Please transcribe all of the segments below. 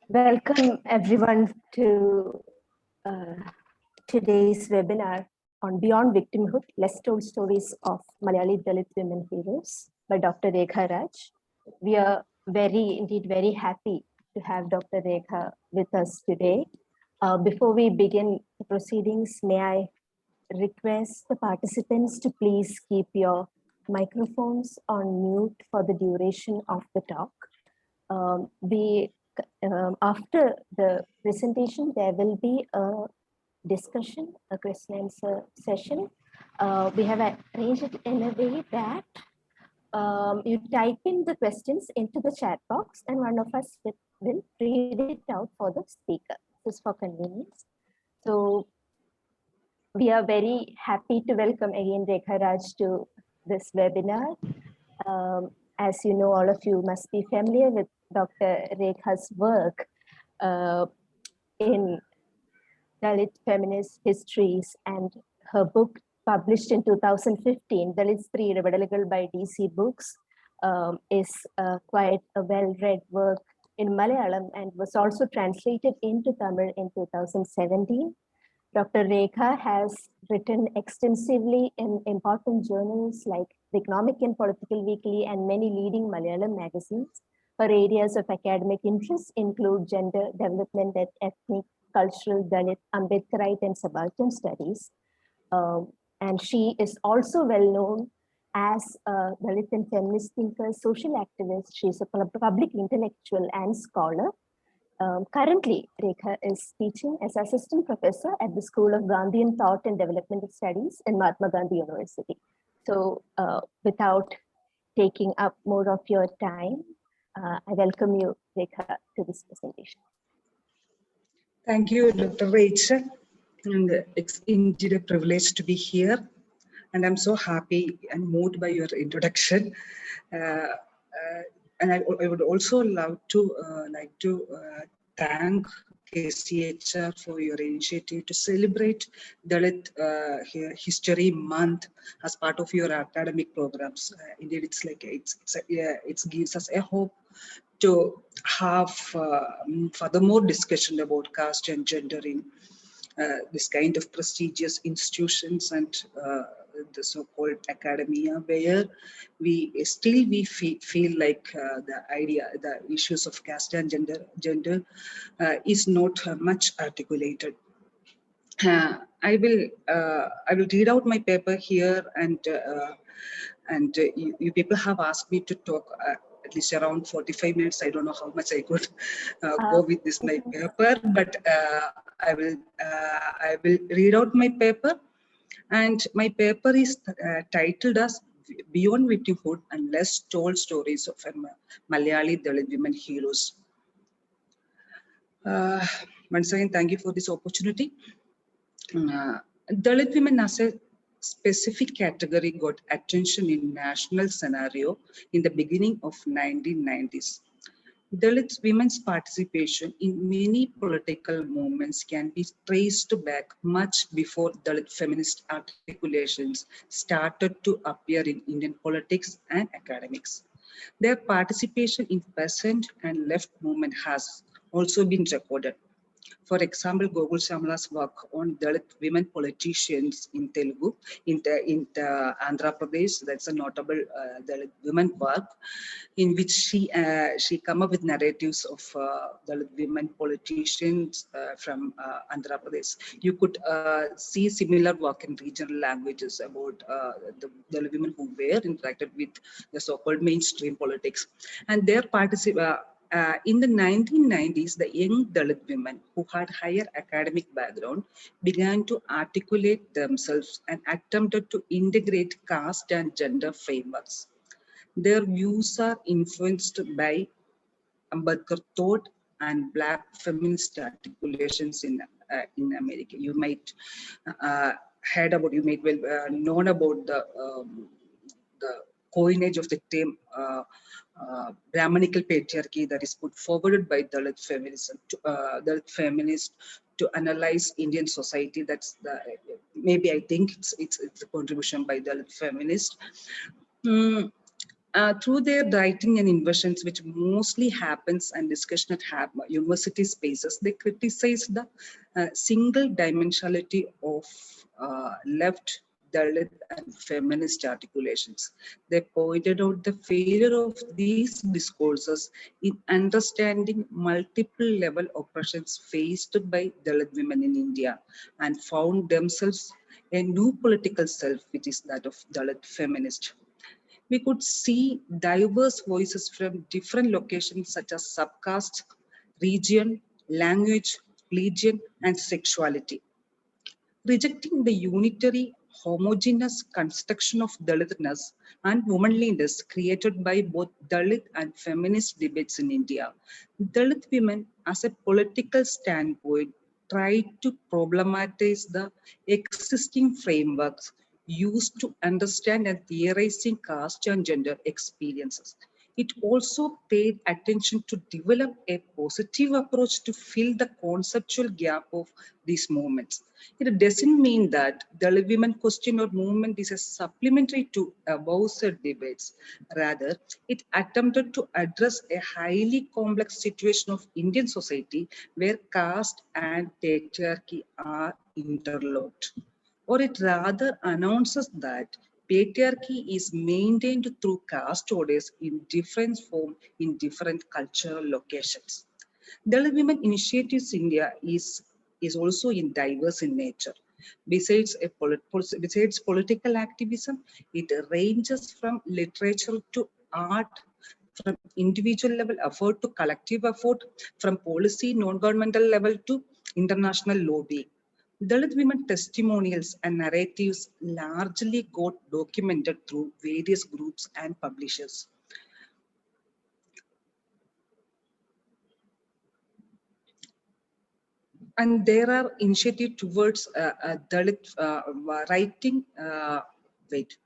Welcome everyone to today's webinar on Beyond Victimhood, Less Told Stories of Malayali Dalit Women Heroes by Dr. Rekha Raj. We are very happy to have Dr. Rekha with us today. Before we begin the proceedings, may I request the participants to please keep your microphones on mute for the duration of the talk. After the presentation, there will be a discussion, a question and answer session. We have arranged it in a way that you type in the questions into the chat box and one of us will read it out for the speaker. This is for convenience. So we are very happy to welcome again Rekha Raj to this webinar. As you know, all of you must be familiar with Dr. Rekha's work in Dalit feminist histories, and her book published in 2015, Dalit Stree Irrevedaligal by DC Books, is quite a well-read work in Malayalam and was also translated into Tamil in 2017. Dr. Rekha has written extensively in important journals like the Economic and Political Weekly and many leading Malayalam magazines. Her areas of academic interest include gender development, ethnic, cultural, Dalit, Ambedkarite, and subaltern studies. And she is also well known as a Dalit and feminist thinker, social activist. She's a public intellectual and scholar. Currently, Rekha is teaching as assistant professor at the School of Gandhian Thought and Developmental Studies in Mahatma Gandhi University. So without taking up more of your time, I welcome you, Rekha, to this presentation. Thank you, Dr. Rachel. And it's indeed a privilege to be here. And I'm so happy and moved by your introduction. And I would also love to thank KCHR for your initiative to celebrate Dalit History Month as part of your academic programs. Indeed, it's like it gives us a hope to have furthermore discussion about caste and gender in this kind of prestigious institutions and the so-called academia, where we feel like the issues of caste and gender is not much articulated. I will read out my paper here, and you people have asked me to talk at least around 45 minutes. I don't know how much I could go with this my paper, but I will read out my paper, and my paper is titled as Beyond Victimhood and Less Told Stories of Malayali Dalit Women Heroes. Once again, thank you for this opportunity. Dalit women as a specific category got attention in national scenario in the beginning of 1990s. Dalit women's participation in many political movements can be traced back much before Dalit feminist articulations started to appear in Indian politics and academics. Their participation in peasant and left movement has also been recorded. For example, Gogol Shamala's work on Dalit women politicians in Telugu, in the Andhra Pradesh, that's a notable Dalit women work, in which she come up with narratives of Dalit women politicians from Andhra Pradesh. You could see similar work in regional languages about the Dalit women who were interacted with the so-called mainstream politics, and their participation. In the 1990s, the young Dalit women who had higher academic background began to articulate themselves and attempted to integrate caste and gender frameworks. Their views are influenced by Ambedkar thought and Black feminist articulations in America. You might heard about, you might well known about the coinage of the term Brahmanical patriarchy that is put forward by Dalit feminism, Dalit feminists to analyze Indian society. That's maybe I think it's a contribution by Dalit feminists. Through their writing and inventions, which mostly happens and discussion at university spaces, they criticize the single dimensionality of left, Dalit, and feminist articulations. They pointed out the failure of these discourses in understanding multiple level oppressions faced by Dalit women in India and found themselves a new political self, which is that of Dalit feminist. We could see diverse voices from different locations such as subcaste, region, language, religion, and sexuality. Rejecting the unitary, homogeneous construction of Dalitness and womanliness created by both Dalit and feminist debates in India, Dalit women, as a political standpoint, tried to problematize the existing frameworks used to understand and theorizing caste and gender experiences. It also paid attention to develop a positive approach to fill the conceptual gap of these movements. It doesn't mean that the women question or movement is a supplementary to above-said debates. Rather, it attempted to address a highly complex situation of Indian society where caste and patriarchy are interlocked. Or it rather announces that patriarchy is maintained through caste orders in different form in different cultural locations. Dalit Women Initiatives India is also in diverse in nature. Besides political activism, it ranges from literature to art, from individual level effort to collective effort, from policy non-governmental level to international lobbying. Dalit women testimonials and narratives largely got documented through various groups and publishers. And there are initiatives towards Dalit writing. Wait,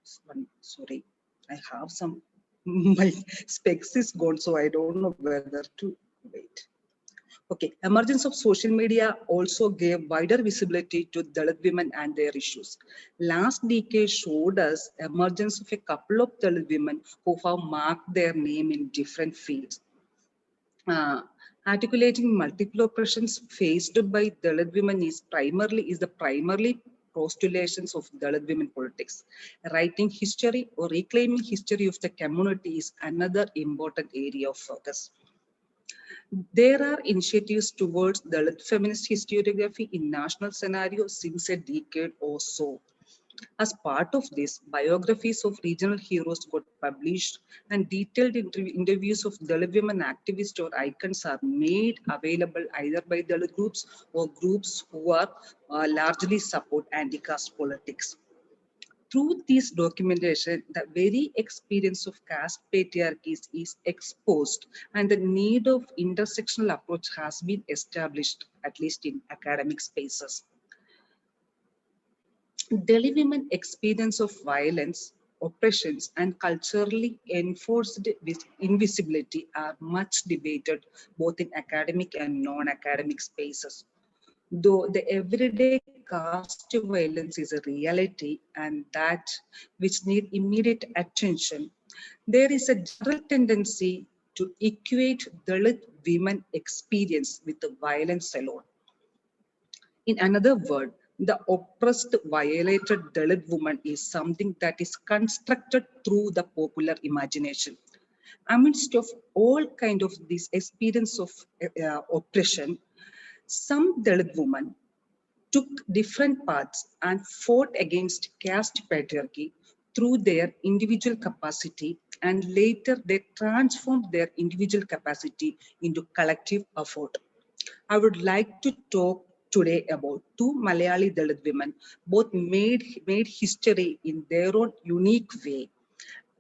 sorry, I have some, my specs is gone, so I don't know whether to wait. Okay, emergence of social media also gave wider visibility to Dalit women and their issues. Last decade showed us emergence of a couple of Dalit women who have marked their name in different fields. Articulating multiple oppressions faced by Dalit women is the primarily postulations of Dalit women politics. Writing history or reclaiming history of the community is another important area of focus. There are initiatives towards Dalit feminist historiography in national scenario since a decade or so. As part of this, biographies of regional heroes got published and detailed interviews of Dalit women activists or icons are made available either by Dalit groups or groups who are largely support anti-caste politics. Through this documentation, the very experience of caste patriarchies is exposed and the need of intersectional approach has been established, at least in academic spaces. Dalit women experience of violence, oppressions, and culturally enforced invisibility are much debated both in academic and non-academic spaces. Though the everyday caste violence is a reality and that which need immediate attention, there is a general tendency to equate Dalit women experience with the violence alone. In another word, the oppressed, violated Dalit woman is something that is constructed through the popular imagination. Amidst of all kind of this experience of oppression, some Dalit women took different paths and fought against caste patriarchy through their individual capacity, and later they transformed their individual capacity into collective effort. I would like to talk today about two Malayali Dalit women, both made history in their own unique way,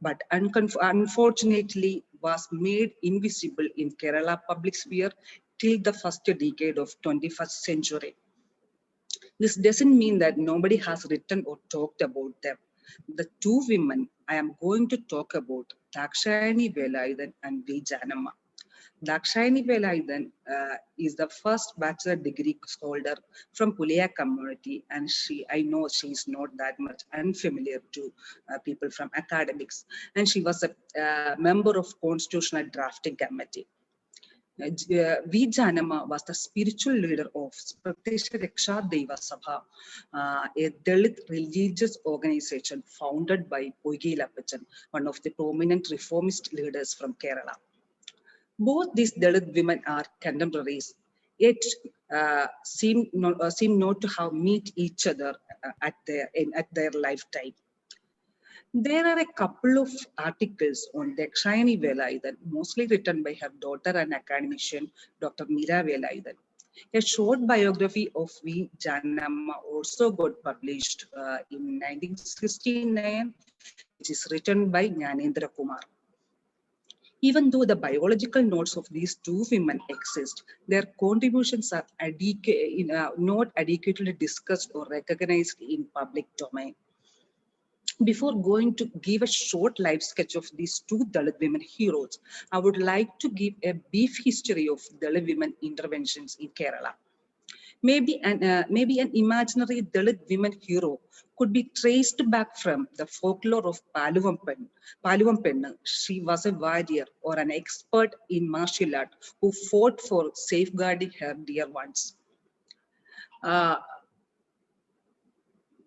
but unfortunately was made invisible in Kerala public sphere till the first decade of 21st century. This doesn't mean that nobody has written or talked about them. The two women I am going to talk about, Dakshayani Velayudan and V. Janamma. Dakshayani Velayudan is the first bachelor degree holder from Puliya community, and I know she's not that much unfamiliar to people from academics, and she was a member of Constitutional Drafting Committee. V. Janama was the spiritual leader of Pratyaksha Raksha Deva Sabha, a Dalit religious organization founded by Poigil Appachan, one of the prominent reformist leaders from Kerala. Both these Dalit women are contemporaries, yet seem not to have met each other at their lifetime. There are a couple of articles on Dakshayani Velayudan, mostly written by her daughter and academician, Dr. Meera Velayudan. A short biography of V. Janamma also got published in 1969, which is written by Jnanendra Kumar. Even though the biological notes of these two women exist, their contributions are not adequately discussed or recognized in public domain. Before going to give a short life sketch of these two Dalit women heroes, I would like to give a brief history of Dalit women interventions in Kerala. Maybe an imaginary Dalit women hero could be traced back from the folklore of Paluvampennu. She was a warrior or an expert in martial art who fought for safeguarding her dear ones.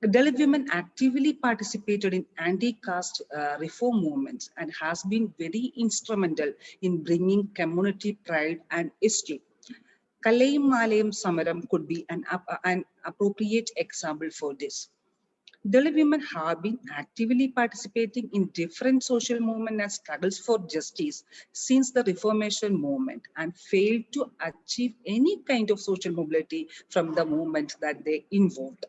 Dalit women actively participated in anti-caste reform movements and has been very instrumental in bringing community pride and esteem. Kalayam Malayam Samaram could be an appropriate example for this. Dalit women have been actively participating in different social movements and struggles for justice since the Reformation movement and failed to achieve any kind of social mobility from the movement that they involved.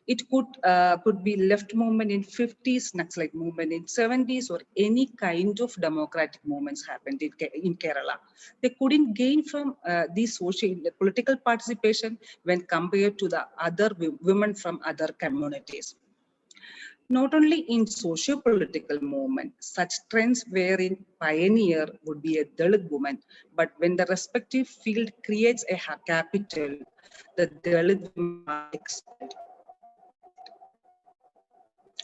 It could be left movement in 50s, Naxalite movement in 70s, or any kind of democratic movements happened in Kerala. They couldn't gain from these political participation when compared to the other women from other communities. Not only in socio-political movement, such trends wherein pioneer would be a Dalit woman, but when the respective field creates a capital, the Dalit women are expelled.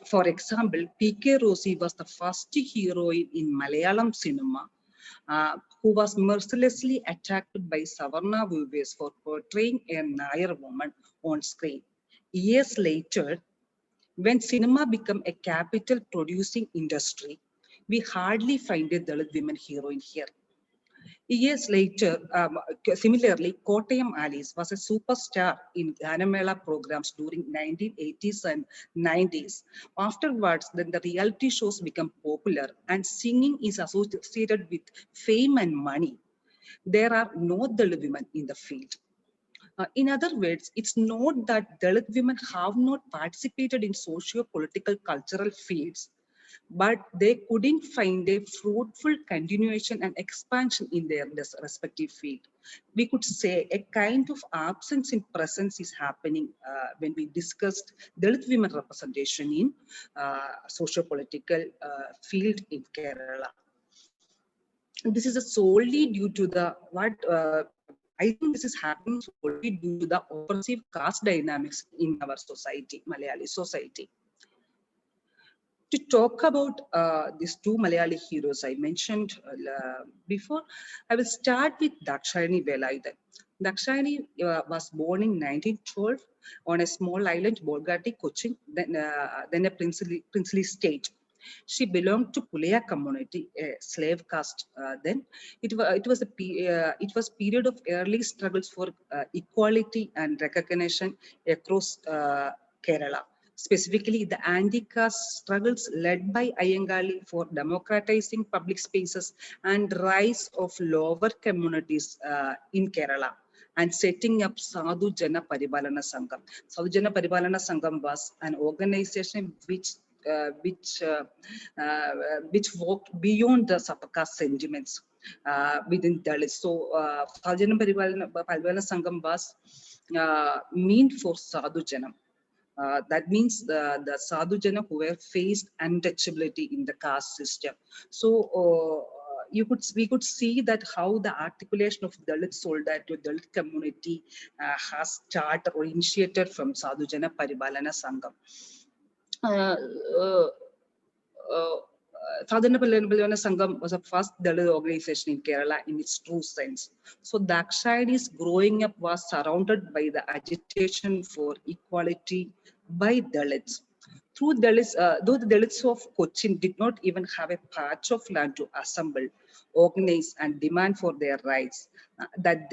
For example, P.K. Rosie was the first heroine in Malayalam cinema who was mercilessly attacked by Savarna viewers for portraying a Nair woman on screen. Years later, when cinema became a capital producing industry, we hardly find a Dalit women heroine here. Years later, similarly, Kottayam Alice was a superstar in Ganamela programs during 1980s and 90s. Afterwards, then the reality shows become popular and singing is associated with fame and money. There are no Dalit women in the field. In other words, it's not that Dalit women have not participated in socio-political cultural fields, but they couldn't find a fruitful continuation and expansion in their respective field. We could say a kind of absence in presence is happening when we discussed Dalit women representation in socio-political field in Kerala. This is solely due to the I think this is happening solely due to the oppressive caste dynamics in our society, Malayali society. To talk about these two Malayali heroes I mentioned before, I will start with Dakshayani Velayudan. Dakshayani was born in 1912 on a small island, Bolgati, Cochin, then a princely state. She belonged to Puliya community, a slave caste. Then it was period of early struggles for equality and recognition across Kerala. Specifically, the anti-caste struggles led by Ayangali for democratizing public spaces and rise of lower communities in Kerala and setting up Sadhu Jana Paribalana Sangam. Sadhu Jana Paribalana Sangam was an organization which walked beyond the Sapaka sentiments within Dalits. So, Sadhu Jana Paribalana Sangam was meant for Sadhu Janam. That means the sadhu jana who were faced untouchability in the caste system. So we could see that how the articulation of Dalit solidarity to Dalit community has started or initiated from Sadhujana Paribalana Sangam. Sadhana Paribalana Sangam was the first Dalit organization in Kerala in its true sense. So Dakshayani's growing up was surrounded by the agitation for equality by Dalits. Though the Dalits of Cochin did not even have a patch of land to assemble, organize, and demand for their rights, that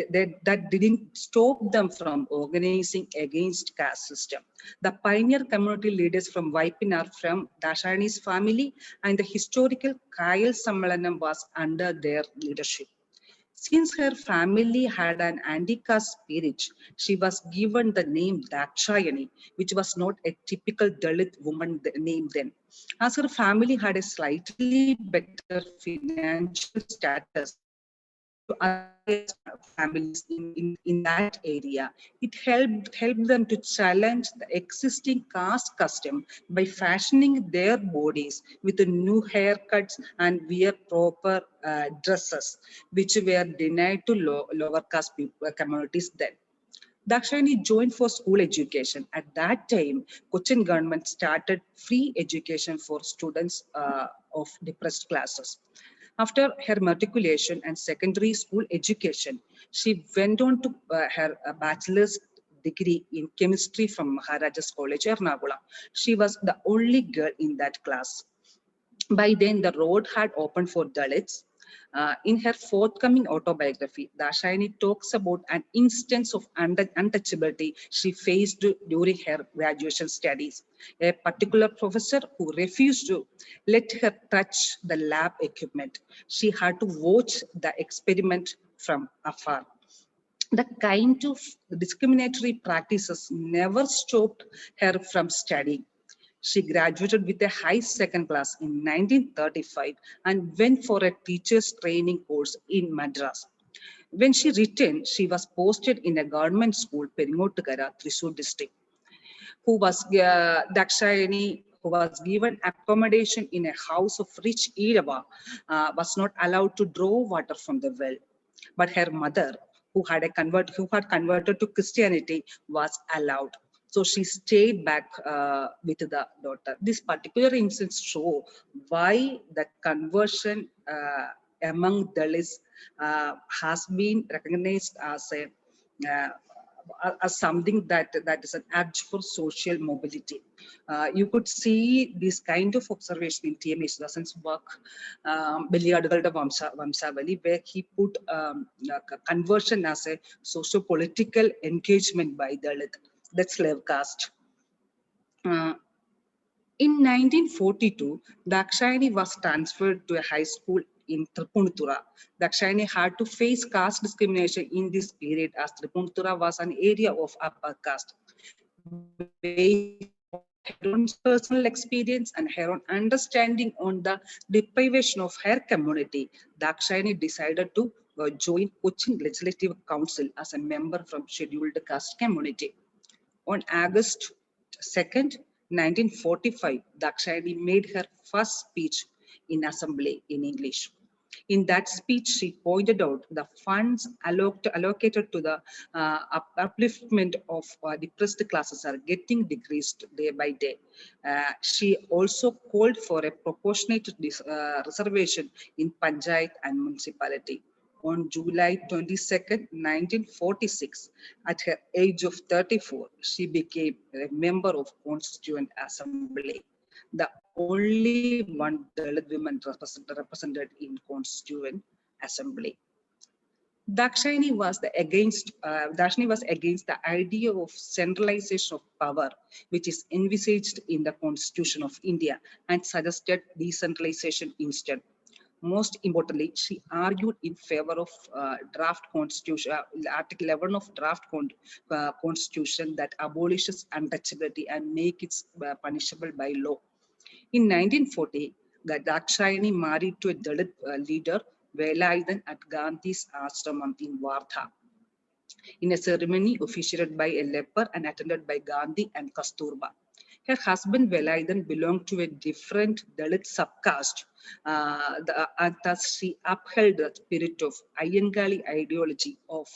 didn't stop them from organizing against caste system. The pioneer community leaders from Vaipinar, from Dashayani's family, and the historical Kayal Sammalanam was under their leadership. Since her family had an anti-caste spirit, she was given the name Dakshayani, which was not a typical Dalit woman name then. As her family had a slightly better financial status to other families in that area, it helped them to challenge the existing caste custom by fashioning their bodies with the new haircuts and wear proper dresses, which were denied to lower caste communities then. Dakshayani joined for school education. At that time, Cochin government started free education for students of depressed classes. After her matriculation and secondary school education, she went on to her bachelor's degree in chemistry from Maharaja's College, Ernakulam. She was the only girl in that class. By then, the road had opened for Dalits. In her forthcoming autobiography, Dakshayani talks about an instance of untouchability she faced during her graduation studies. A particular professor who refused to let her touch the lab equipment. She had to watch the experiment from afar. The kind of discriminatory practices never stopped her from studying. She graduated with a high second class in 1935 and went for a teacher's training course in Madras. When she returned, she was posted in a government school, Peringotukara, Thrissur district, Dakshayani, who was given accommodation in a house of rich Irava, was not allowed to draw water from the well. But her mother, who had converted to Christianity, was allowed. So she stayed back with the daughter. This particular instance show why the conversion among Dalits has been recognized as something that is an act for social mobility. You could see this kind of observation in T.M. Eshwadasan's work, Beliyadukalude Vamsavali, where he put conversion as a socio-political engagement by Dalit, that's slave caste. In 1942, Dakshayani was transferred to a high school in Tripunithura. Dakshayani had to face caste discrimination in this period as Tripunithura was an area of upper caste. Based on her own personal experience and her own understanding on the deprivation of her community, Dakshayani decided to join Cochin Legislative Council as a member from scheduled caste community. On August 2nd, 1945, Dakshayani made her first speech in assembly in English. In that speech, she pointed out the funds allocated to the upliftment of depressed classes are getting decreased day by day. She also called for a proportionate reservation in Panchayat and municipality. On July 22nd, 1946, at her age of 34, she became a member of Constituent Assembly, the only one Dalit woman represented in Constituent Assembly. Dakshayani was against the idea of centralization of power, which is envisaged in the Constitution of India, and suggested decentralization instead. Most importantly, she argued in favor of draft constitution, Article 11 of draft constitution that abolishes untouchability and make it punishable by law. In 1940, Dakshayani married to a Dalit leader, Velayudan, at Gandhi's ashram in Wardha, in a ceremony officiated by a leper and attended by Gandhi and Kasturba. Her husband Velayudan belonged to a different Dalit subcaste, and thus she upheld the spirit of Iyengali ideology of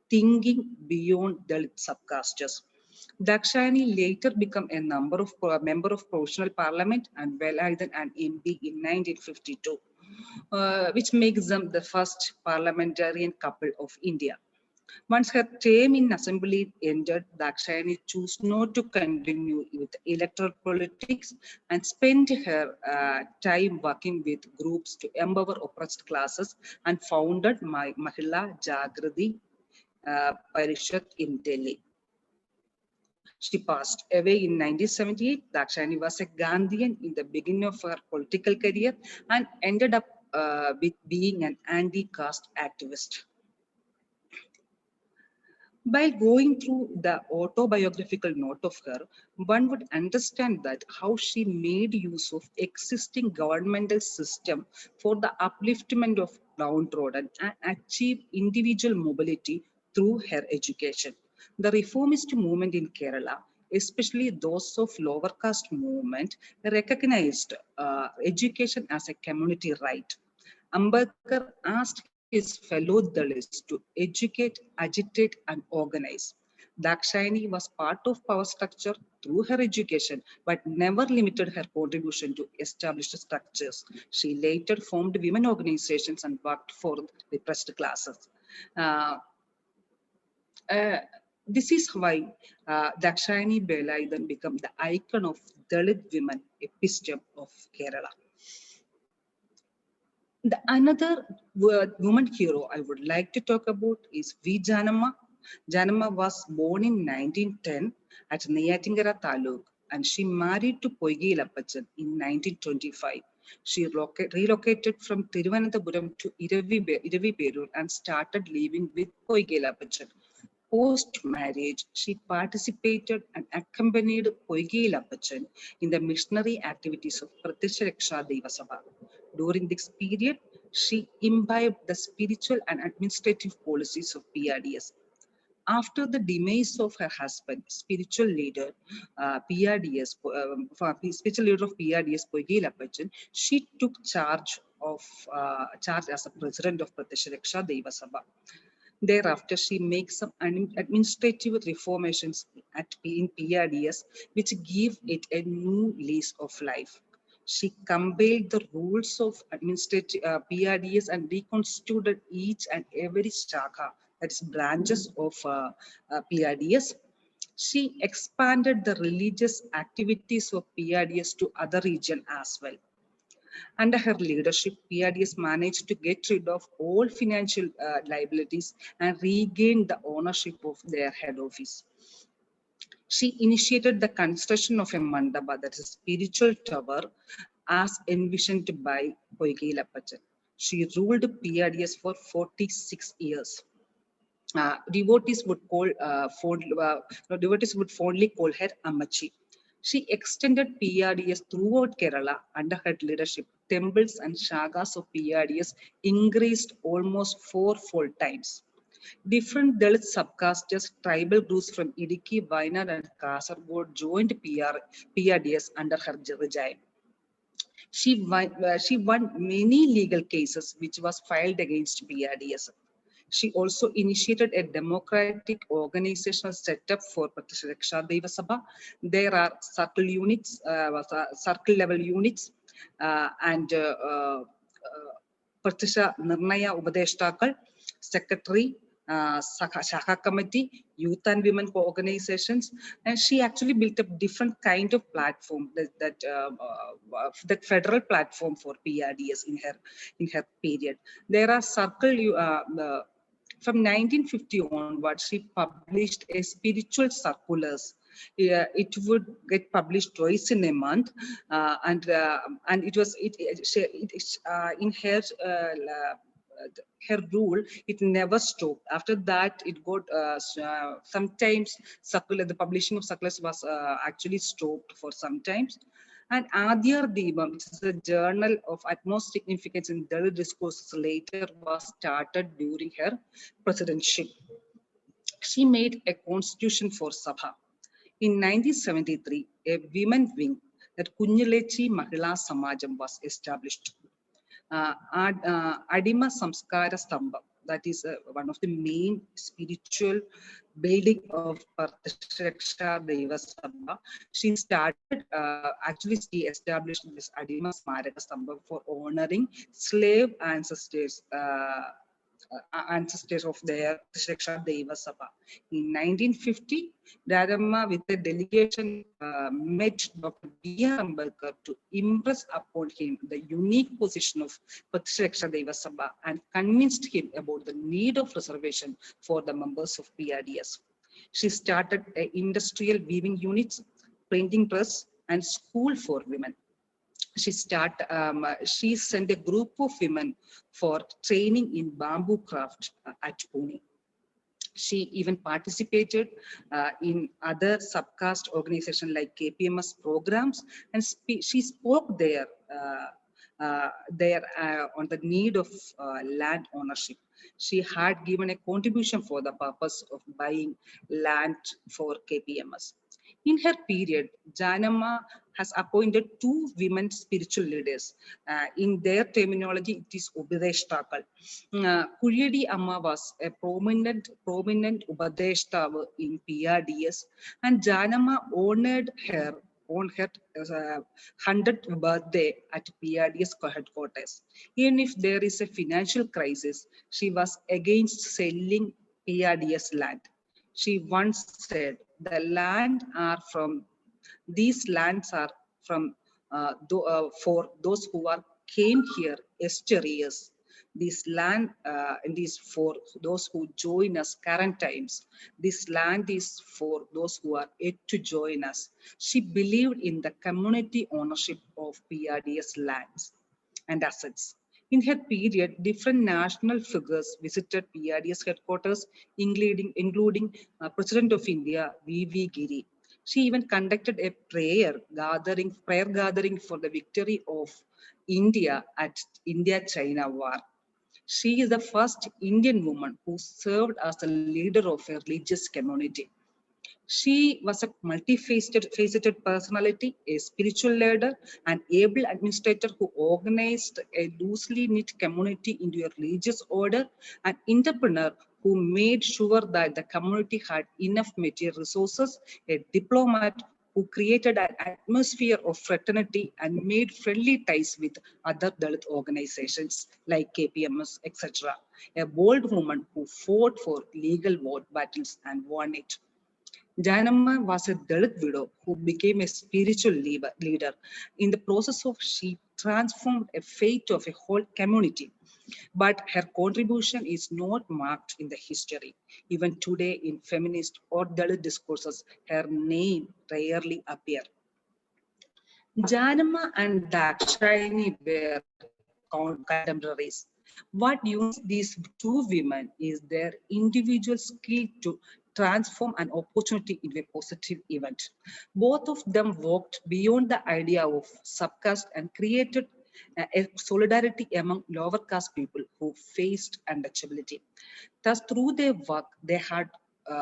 thinking beyond Dalit subcastes. Dakshayani later became a member of Provisional Parliament and Velayudan an MP in 1952, which makes them the first parliamentarian couple of India. Once her term in assembly ended, Dakshayani chose not to continue with electoral politics and spent her time working with groups to empower oppressed classes and founded Mahila Jagriti Parishad in Delhi. She passed away in 1978. Dakshayani was a Gandhian in the beginning of her political career and ended up with being an anti-caste activist. While going through the autobiographical note of her, one would understand that how she made use of existing governmental system for the upliftment of downtrodden and achieve individual mobility through her education. The reformist movement in Kerala, especially those of lower caste movement, recognized education as a community right. Ambedkar asked his fellow Dalits to educate, agitate, and organize. Dakshayani was part of power structure through her education, but never limited her contribution to established structures. She later formed women organizations and worked for repressed classes. Uh, uh, this is why Dakshayani Velayudan became the icon of Dalit women episteme of Kerala. The another woman hero I would like to talk about is V. Janamma. Janamma was born in 1910 at Neyatingara Taluk and she married to Poigi Lappachan in 1925. She relocated from Thiruvananthapuram to Iraviperur and started living with Poigi Lappachan. Post-marriage, she participated and accompanied Poigi Lappachan in the missionary activities of Pratyaksha Raksha Deva Sabha. During this period, she imbibed the spiritual and administrative policies of PRDS. After the demise of her husband, spiritual leader spiritual leader of PRDS, Poigi Lappachan, she took charge as a president of Pratyaksha Raksha Deva Sabha. Thereafter, she makes some administrative reformations in PRDS, which give it a new lease of life. She compiled the rules of administrative PRDS and reconstituted each and every shaka, that is branches of PRDS. She expanded the religious activities of PRDS to other regions as well. Under her leadership, PRDS managed to get rid of all financial liabilities and regain the ownership of their head office. She initiated the construction of a mandapa, that is a spiritual tower, as envisioned by Poigi Lappachan. She ruled PRDS for 46 years. Devotees would fondly call her Ammachi. She extended PRDS throughout Kerala under her leadership. Temples and shagas of PRDS increased almost fourfold times. Different Dalit subcastes, tribal groups from Idiki, Wayanad, and Kasaragod joined PRDS under her regime. She won many legal cases which was filed against PRDS. She also initiated a democratic organizational setup for Pratyaksha Raksha Deva Sabha. There are circle units, circle level units, and Pratyaksha Nirnaya Upadeshtakal, secretary, Shaka committee, youth and women organizations, and she actually built a different kind of platform that federal platform for PRDS in her period. There are from 1950 onwards, she published a spiritual circulars. It would get published twice in a month, and it was in her rule, it never stopped. After that, it got sometimes the publishing of circulars was actually stopped for some times. And Adyar Deepam, which is a journal of utmost significance in Dalit discourses, later was started during her presidency. She made a constitution for Sabha. In 1973, a women wing, that Kunyalechi Mahila Samajam was established. Adima Samskara Stamba, that is one of the main spiritual building of Pratishaksha Deva Sabha. She started, actually she established this Adima Smaraka Stamba for honoring slave ancestors, ancestors of their Shaksha Deva Sabha. In 1950, Radhamma with a delegation met Dr. B.R. Ambedkar to impress upon him the unique position of Pratishaksha Deva Sabha and convinced him about the need of reservation for the members of PRDS. She started industrial weaving units, printing press, and school for women. She sent a group of women for training in bamboo craft at Pune. She even participated in other subcaste organizations like KPMS programs, and she spoke there on the need of land ownership. She had given a contribution for the purpose of buying land for KPMS. In her period, Janamma has appointed 2 women spiritual leaders. In their terminology, it is Ubadeshtakal. Kulyadi Amma was a prominent Ubadeshtav in PRDS, and Janamma honored her on her 100th birthday at PRDS headquarters. Even if there is a financial crisis, she was against selling PRDS land. She once said, these lands are from for those who came here yesteryears. This land is for those who join us current times. This land is for those who are yet to join us. She believed in the community ownership of PRDS lands and assets. In her period, different national figures visited PRDS headquarters, including President of India, V.V. Giri. She even conducted a prayer gathering for the victory of India at India-China war. She is the first Indian woman who served as the leader of a religious community. She was a multifaceted personality, a spiritual leader, an able administrator who organized a loosely knit community into a religious order, an entrepreneur who made sure that the community had enough material resources, a diplomat who created an atmosphere of fraternity and made friendly ties with other Dalit organizations like KPMS, etc. A bold woman who fought for legal vote battles and won it. Janamma was a Dalit widow who became a spiritual leader. In the process of, she transformed a fate of a whole community. But her contribution is not marked in the history. Even today in feminist or Dalit discourses, her name rarely appears. Janamma and Dakshayani were contemporaries. What unites these 2 women is their individual skill to transform an opportunity into a positive event. Both of them walked beyond the idea of subcaste and created a solidarity among lower caste people who faced untouchability. Thus, through their work, they had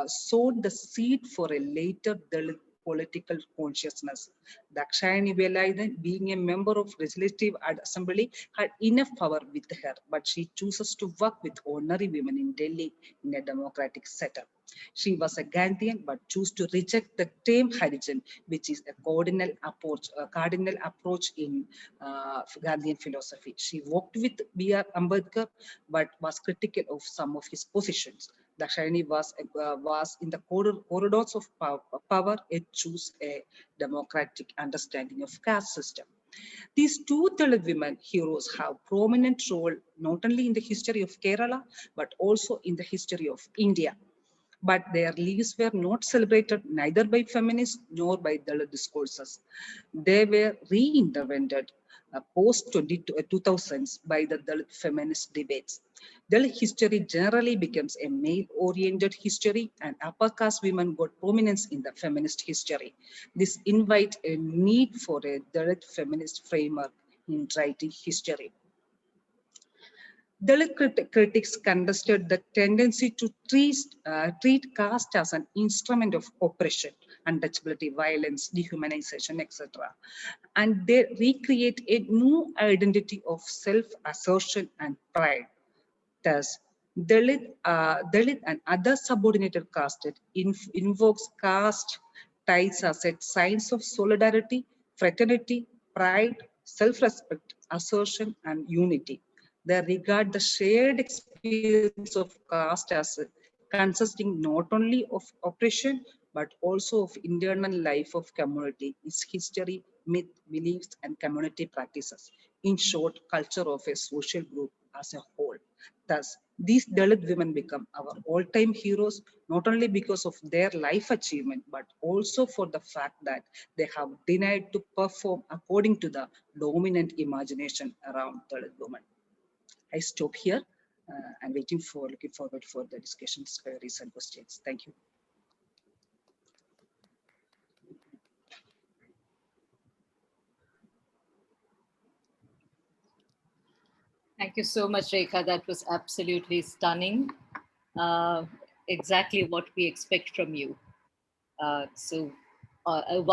sowed the seed for a later Dalit political consciousness. Dakshayani Velayudan, being a member of Legislative Assembly, had enough power with her, but she chooses to work with ordinary women in Delhi in a democratic setup. She was a Gandhian, but chose to reject the term Harijan, which is a cardinal approach in Gandhian philosophy. She worked with B.R. Ambedkar, but was critical of some of his positions. Dakshayani was in the corridors of power and chose a democratic understanding of caste system. These 2 Dalit women heroes have prominent role not only in the history of Kerala, but also in the history of India. But their lives were not celebrated neither by feminists nor by Dalit discourses. They were reinterpreted post-2000s by the Dalit feminist debates. Dalit history generally becomes a male-oriented history, and upper caste women got prominence in the feminist history. This invites a need for a Dalit feminist framework in writing history. Dalit critics contested the tendency to treat caste as an instrument of oppression untouchability, violence, dehumanization, etc. And they recreate a new identity of self-assertion and pride. Thus, Dalit and other subordinated castes invokes caste ties as a signs of solidarity, fraternity, pride, self-respect, assertion, and unity. They regard the shared experience of caste as consisting not only of oppression but also of internal life of community, its history, myth, beliefs, and community practices. In short, culture of a social group as a whole. Thus, these Dalit women become our all-time heroes, not only because of their life achievement, but also for the fact that they have denied to perform according to the dominant imagination around Dalit women. I stop here and looking forward for the discussions, queries, and questions. Thank you. Thank you so much, Rekha. That was absolutely stunning. Uh, exactly what we expect from you.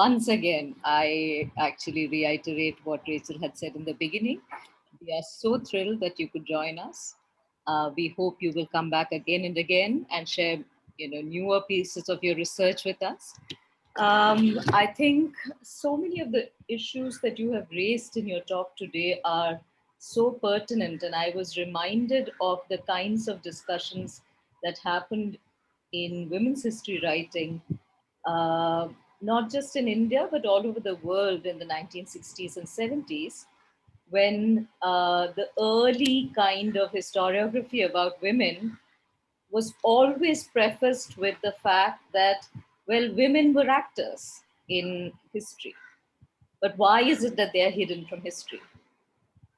Once again, I actually reiterate what Rachel had said in the beginning. We are so thrilled that you could join us. We hope you will come back again and again and share, newer pieces of your research with us. I think so many of the issues that you have raised in your talk today are so pertinent, and I was reminded of the kinds of discussions that happened in women's history writing, uh, not just in India, but all over the world in the 1960s and 70s, when the early kind of historiography about women was always prefaced with the fact that, well, women were actors in history. But why is it that they are hidden from history?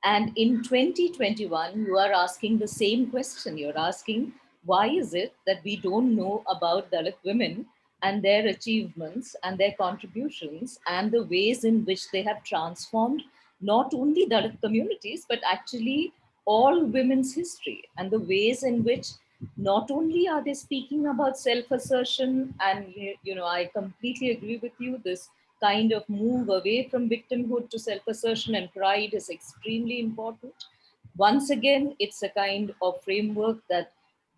And in 2021, you are asking the same question. You're asking, why is it that we don't know about Dalit women and their achievements and their contributions and the ways in which they have transformed not only Dalit communities, but actually all women's history, and the ways in which not only are they speaking about self-assertion, and I completely agree with you, this kind of move away from victimhood to self-assertion and pride is extremely important. Once again, it's a kind of framework that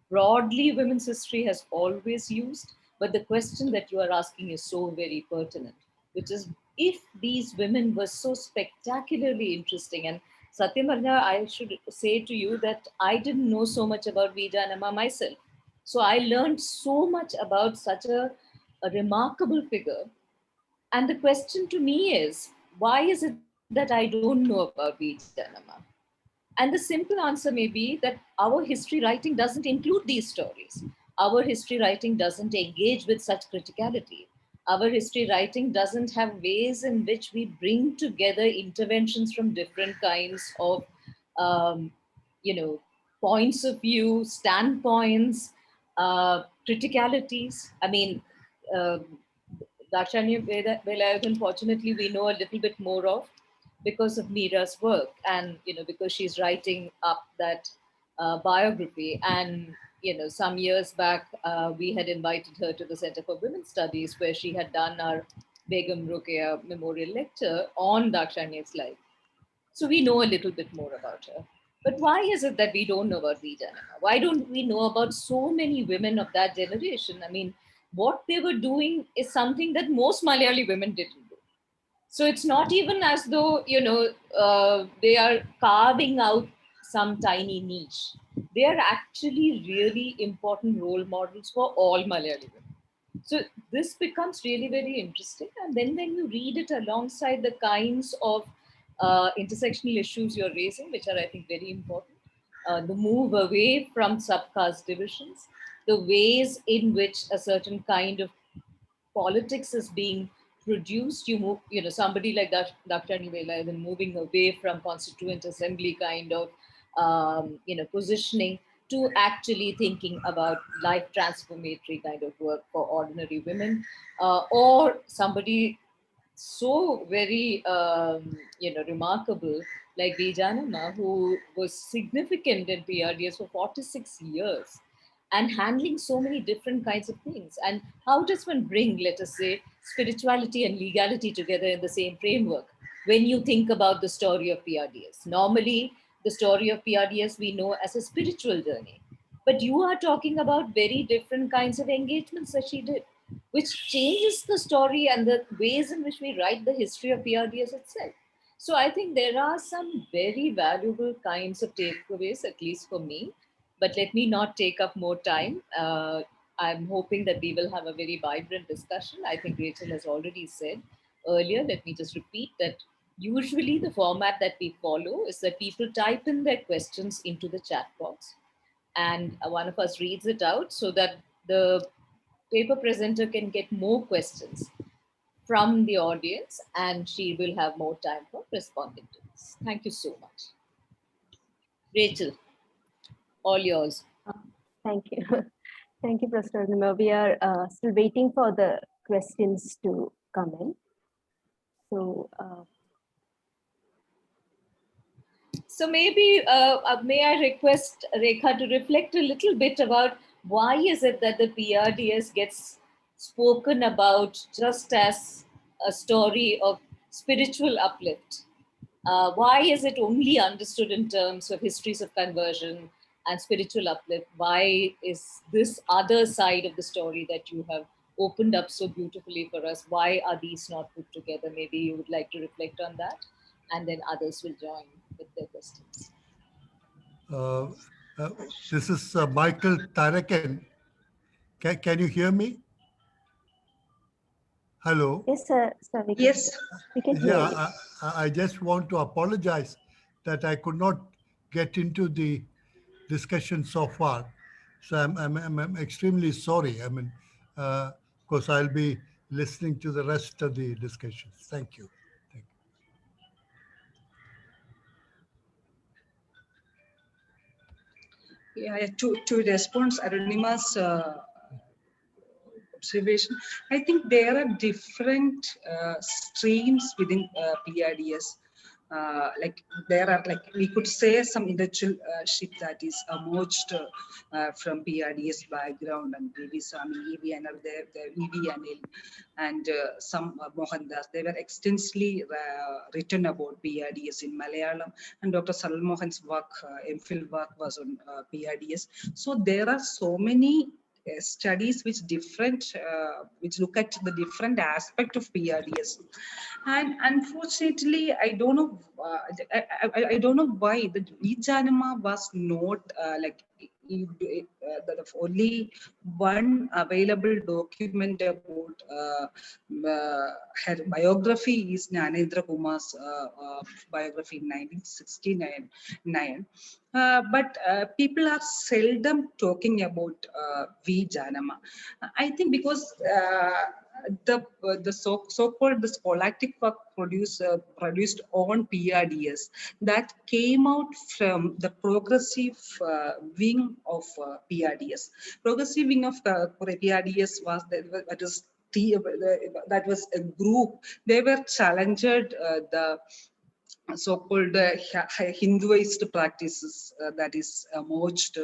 broadly women's history has always used, but the question that you are asking is so very pertinent, which is, if these women were so spectacularly interesting, and Satyamarna, I should say to you that I didn't know so much about Vijayanamma myself. So I learned so much about such a remarkable figure, and the question to me is, why is it that I don't know about Vijayanamma? And the simple answer may be that our history writing doesn't include these stories. Our history writing doesn't engage with such criticality. Our history writing doesn't have ways in which we bring together interventions from different kinds of, um, you know, points of view, standpoints, criticalities. I mean, uh, Dakshanya Velayugan, fortunately, we know a little bit more of because of Mira's work, and because she's writing up that biography. And some years back, we had invited her to the Center for Women's Studies, where she had done our Begum Ruqayya Memorial Lecture on Dakshanya's life. So we know a little bit more about her. But why is it that we don't know about Vijayanamma? Why don't we know about so many women of that generation? I mean, what they were doing is something that most Malayali women didn't do. So it's not even as though, they are carving out some tiny niche. They are actually really important role models for all Malayali women. So this becomes really very interesting. And then when you read it alongside the kinds of intersectional issues you're raising, which are, I think, very important, the move away from subcaste divisions, the ways in which a certain kind of politics is being produced. You move, somebody like Dr. Nivela, then moving away from constituent assembly kind of, positioning to actually thinking about life transformatory kind of work for ordinary women, or somebody so very, remarkable like Vijayanamma, who was significant in PRDS for 46 years. and handling so many different kinds of things. And how does one bring, let us say, spirituality and legality together in the same framework when you think about the story of PRDS? Normally, the story of PRDS we know as a spiritual journey. But you are talking about very different kinds of engagements that she did, which changes the story and the ways in which we write the history of PRDS itself. So I think there are some very valuable kinds of takeaways, at least for me. But let me not take up more time. I'm hoping that we will have a very vibrant discussion. I think Rachel has already said earlier. Let me just repeat that usually the format that we follow is that people type in their questions into the chat box, and one of us reads it out so that the paper presenter can get more questions from the audience, and she will have more time for responding to this. Thank you so much. Rachel, all yours. Thank you. Thank you, Professor Nima. We are still waiting for the questions to come in. So, So maybe may I request Rekha to reflect a little bit about why is it that the PRDS gets spoken about just as a story of spiritual uplift? Why is it only understood in terms of histories of conversion and spiritual uplift? Why is this other side of the story that you have opened up so beautifully for us? Why are these not put together? Maybe you would like to reflect on that, and then others will join with their questions. Uh, uh, this is Michael Tarakan. Can you hear me? Hello? yes, sir, Yes. we can hear you. Yeah, I just want to apologize that I could not get into the discussion so far. So I'm extremely sorry. I mean, of course, I'll be listening to the rest of the discussions. Thank you. Thank you. Yeah, to respond Arunima's observation, I think there are different streams within PRDS. Like there are, like we could say, some intellectualship that is emerged from PRDS background, and V.V. Swami, E.V. Anil, E.V. Anil, and some Mohandas. They were extensively written about PRDS in Malayalam, and Dr. Salal Mohan's work, MPhil work, was on PRDS. So there are so many studies which which look at the different aspect of PRDS, and unfortunately, I don't know. I don't know why the Vijjanama was not the only one available document about her biography is Jnanendra Kumar's biography in 1969. But people are seldom talking about V. Janama. I think because the so-called the scholastic work produced on PRDS that came out from the progressive wing of PRDS. Progressive wing of PRDS was that was a group. They were challenged the so-called Hinduist practices that is emerged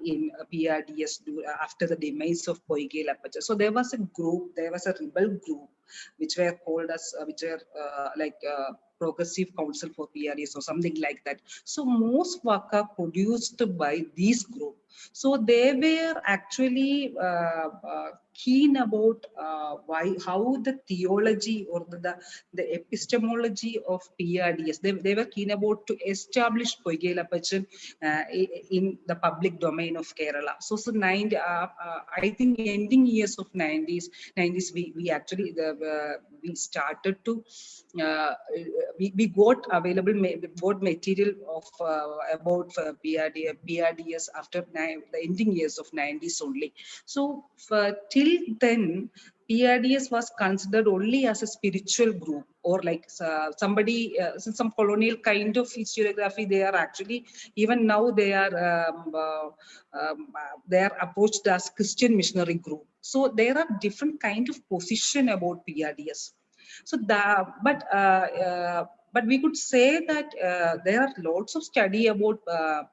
in PRDS after the demise of Poige Lapacha. So there was a group, there was a rebel group, which were called as, Progressive Council for PRDS or something like that. So most work are produced by these group. So they were actually keen about how the theology or the epistemology of PRDS. They were keen about to establish Poige Lappachan in the public domain of Kerala. So I think ending years of 90s, we actually we started to we got available material of about PRDS after the ending years of 90s only. So till then, PRDS was considered only as a spiritual group, or like somebody, some colonial kind of historiography. They are actually, even now they are approached as Christian missionary group. So there are different kind of position about PRDS. So but we could say that there are lots of study about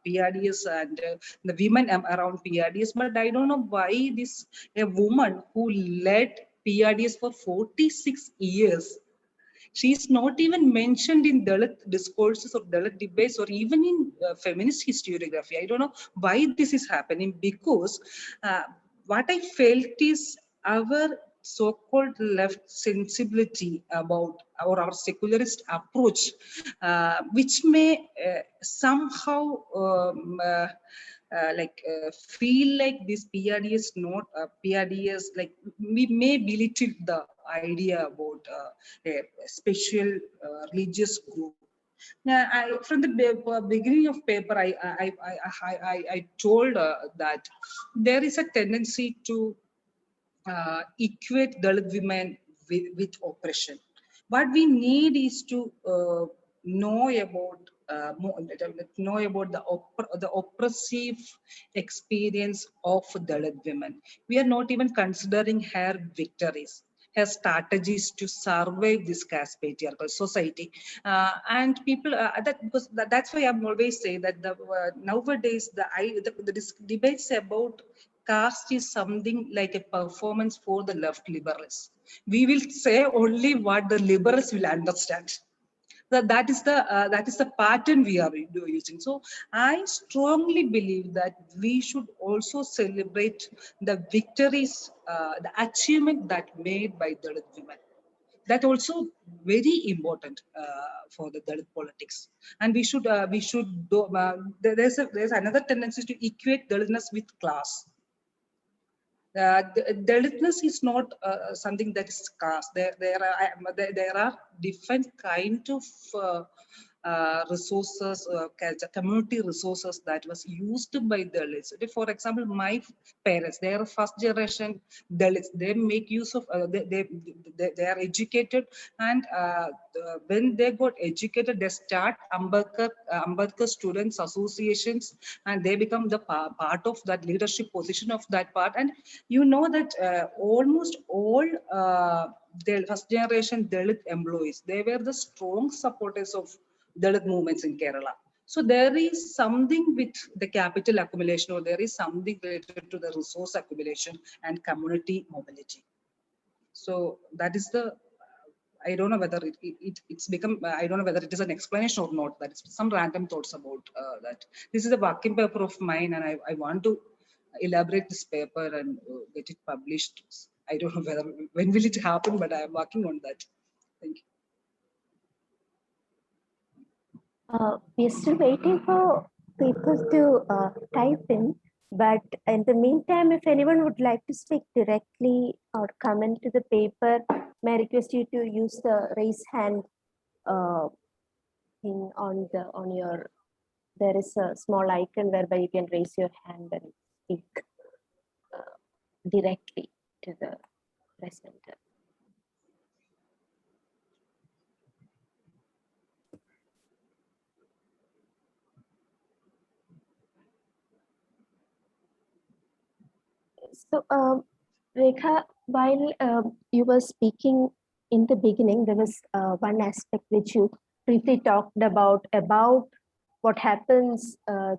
PRDS and the women around PRDS, but I don't know why this a woman who led PRDS for 46 years, she's not even mentioned in Dalit discourses or Dalit debates or even in feminist historiography. I don't know why this is happening, because what I felt is our so-called left sensibility about our secularist approach, which may somehow feel like this PRDS not PRDS, like we may belittle the idea about a special religious group. Now, from the beginning of paper, I told that there is a tendency to equate Dalit women with oppression. What we need is to know about the oppressive experience of Dalit women. We are not even considering her victories, her strategies to survive this caste patriarchal society, and people. That's why I'm always say that nowadays the debates about caste is something like a performance for the left liberals. We will say only what the liberals will understand. That is the pattern we are using. So I strongly believe that we should also celebrate the victories, the achievement that made by Dalit women. That also very important for the Dalit politics, and we should do. There's another tendency to equate Dalitness with class. Dalitness is not something that is caste. There are different kind of resources, community resources that was used by Dalits. For example, my parents, they are first generation Dalits. They make use of, they are educated, and when they got educated, they start Ambedkar Students Associations, and they become the part of that leadership position of that part. And you know that almost all the first generation Dalit employees, they were the strong supporters of Dalit movements in Kerala. So there is something with the capital accumulation, or there is something related to the resource accumulation and community mobility. So that is the, I don't know whether it's become, I don't know whether it is an explanation or not. That is some random thoughts about that. This is a working paper of mine, and I want to elaborate this paper and get it published. I don't know whether when will it happen, but I am working on that. Thank you. We're still waiting for people to type in, but in the meantime, if anyone would like to speak directly or comment to the paper, may I request you to use the raise hand thing on your. There is a small icon whereby you can raise your hand and speak directly to the presenter. So, Rekha, while you were speaking in the beginning, there was one aspect which you briefly talked about what happens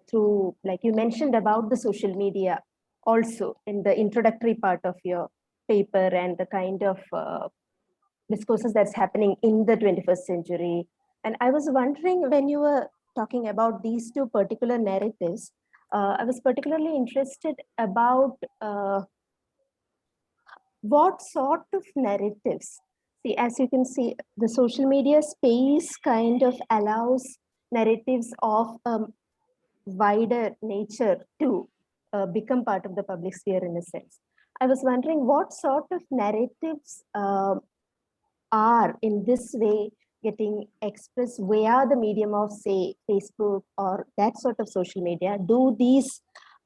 through, like you mentioned about the social media also in the introductory part of your paper, and the kind of discourses that's happening in the 21st century. And I was wondering, when you were talking about these two particular narratives, I was particularly interested about what sort of narratives. See, as you can see, the social media space kind of allows narratives of wider nature to become part of the public sphere in a sense. I was wondering what sort of narratives are in this way getting expressed via the medium of, say, Facebook or that sort of social media. Do these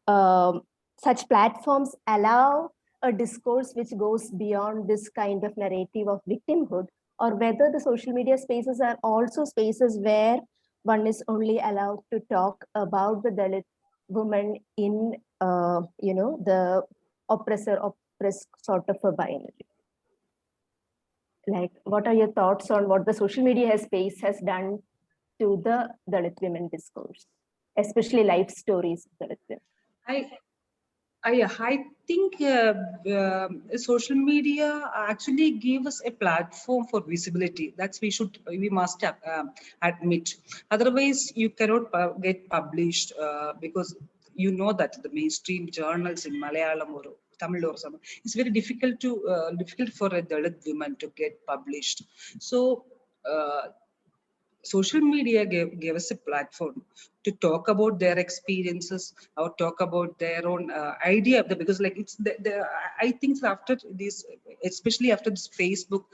such platforms allow a discourse which goes beyond this kind of narrative of victimhood, or whether the social media spaces are also spaces where one is only allowed to talk about the Dalit woman in, the oppressor-oppressed sort of a binary? like, what are your thoughts on what the social media space has done to the Dalit women discourse, especially life stories of Dalit women? I think social media actually give us a platform for visibility. We must admit. Otherwise, you cannot get published because you know that the mainstream journals in Malayalam or Tamil or something, it's very difficult for a Dalit woman to get published. So. Social media gave us a platform to talk about their experiences or talk about their own idea of because like it's I think after this, especially after this Facebook,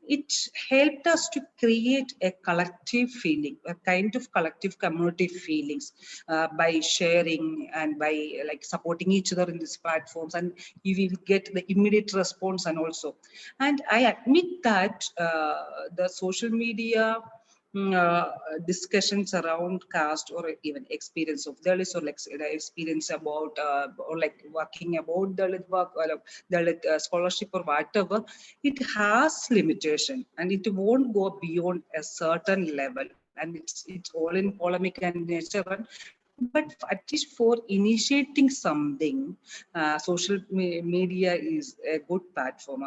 it helped us to create a collective feeling, a kind of collective community feelings by sharing and by like supporting each other in these platforms, and you will get the immediate response. And I admit that the social media discussions around caste or even experience of Dalits or like experience about or like working about Dalit work or Dalit scholarship or whatever, it has limitation and it won't go beyond a certain level, and it's all in polemic and nature. But at least for initiating something, social media is a good platform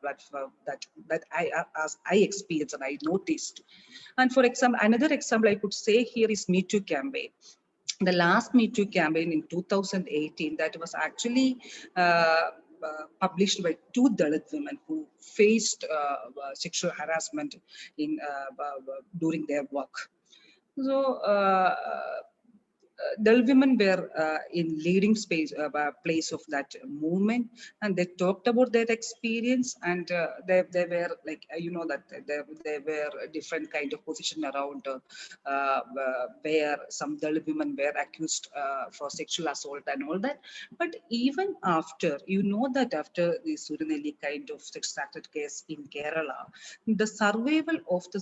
that I experienced and I noticed. And for example, another example I could say here is Me Too campaign. The last Me Too campaign in 2018 that was actually published by two Dalit women who faced sexual harassment in during their work. So Dalit women were in leading place of that movement, and they talked about their experience, and they were like that they were a different kind of position around where some Dalit women were accused for sexual assault and all that. But even after that after the Surunelli kind of sexual case in Kerala, the survival of the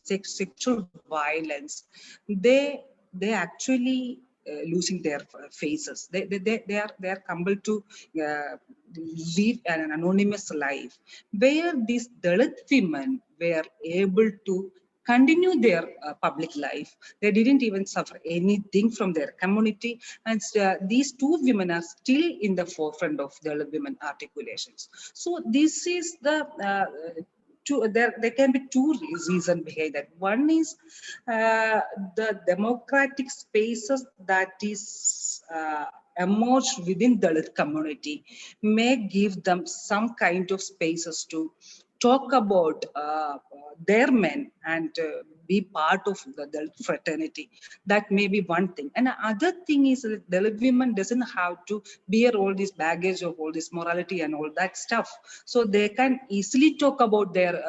sexual violence, they actually losing their faces. They are compelled to live an anonymous life, where these Dalit women were able to continue their public life. They didn't even suffer anything from their community, and these two women are still in the forefront of Dalit women articulations. So this is the there can be two reasons behind that. One is the democratic spaces that is emerged within Dalit community may give them some kind of spaces to talk about their men and be part of the Dalit fraternity. That may be one thing. And the other thing is that Dalit women doesn't have to bear all this baggage of all this morality and all that stuff. So they can easily talk about their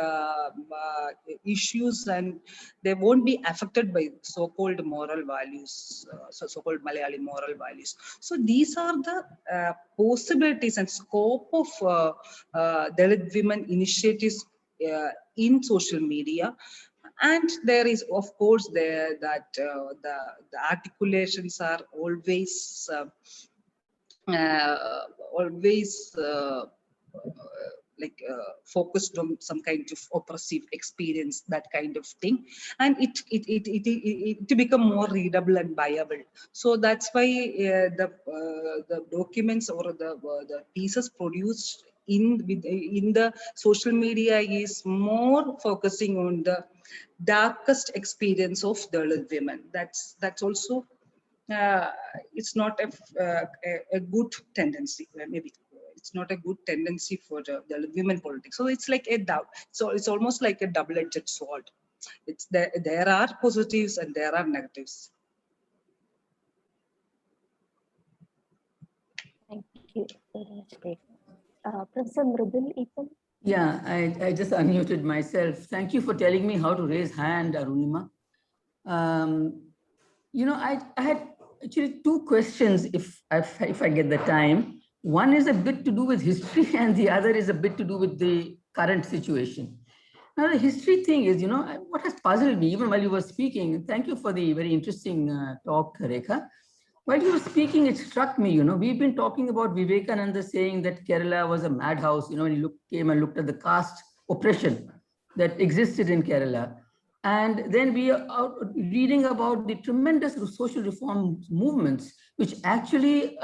issues, and they won't be affected by so-called moral values, so-called Malayali moral values. So these are the possibilities and scope of Dalit women initiatives in social media. And there is, of course, the articulations are always focused on some kind of oppressive experience, that kind of thing, and it to become more readable and viable. So that's why the documents or the pieces produced in the social media is more focusing on the darkest experience of Dalit women. That's also it's not a good tendency. Maybe it's not a good tendency for the women politics. So it's like a doubt. So it's almost like a double-edged sword. It's there are positives and there are negatives. Thank you very much. Professor Mridul, Ethan? Yeah, I just unmuted myself. Thank you for telling me how to raise hand, Arunima. I had actually two questions if I get the time. One is a bit to do with history and the other is a bit to do with the current situation. Now, the history thing is, what has puzzled me, even while you were speaking, thank you for the very interesting talk, Rekha. While you were speaking, it struck me, we've been talking about Vivekananda saying that Kerala was a madhouse, when he came and looked at the caste oppression that existed in Kerala. And then we are out reading about the tremendous social reform movements, which actually,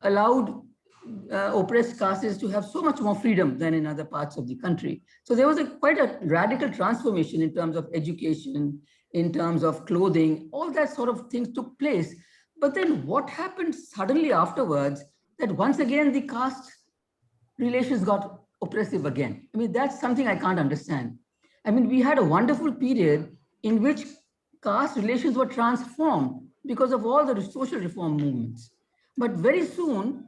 allowed oppressed castes to have so much more freedom than in other parts of the country. So there was quite a radical transformation in terms of education, in terms of clothing, all that sort of things took place. But then what happened suddenly afterwards, that once again the caste relations got oppressive again. I mean, that's something I can't understand. I mean, we had a wonderful period in which caste relations were transformed because of all the social reform movements. But very soon,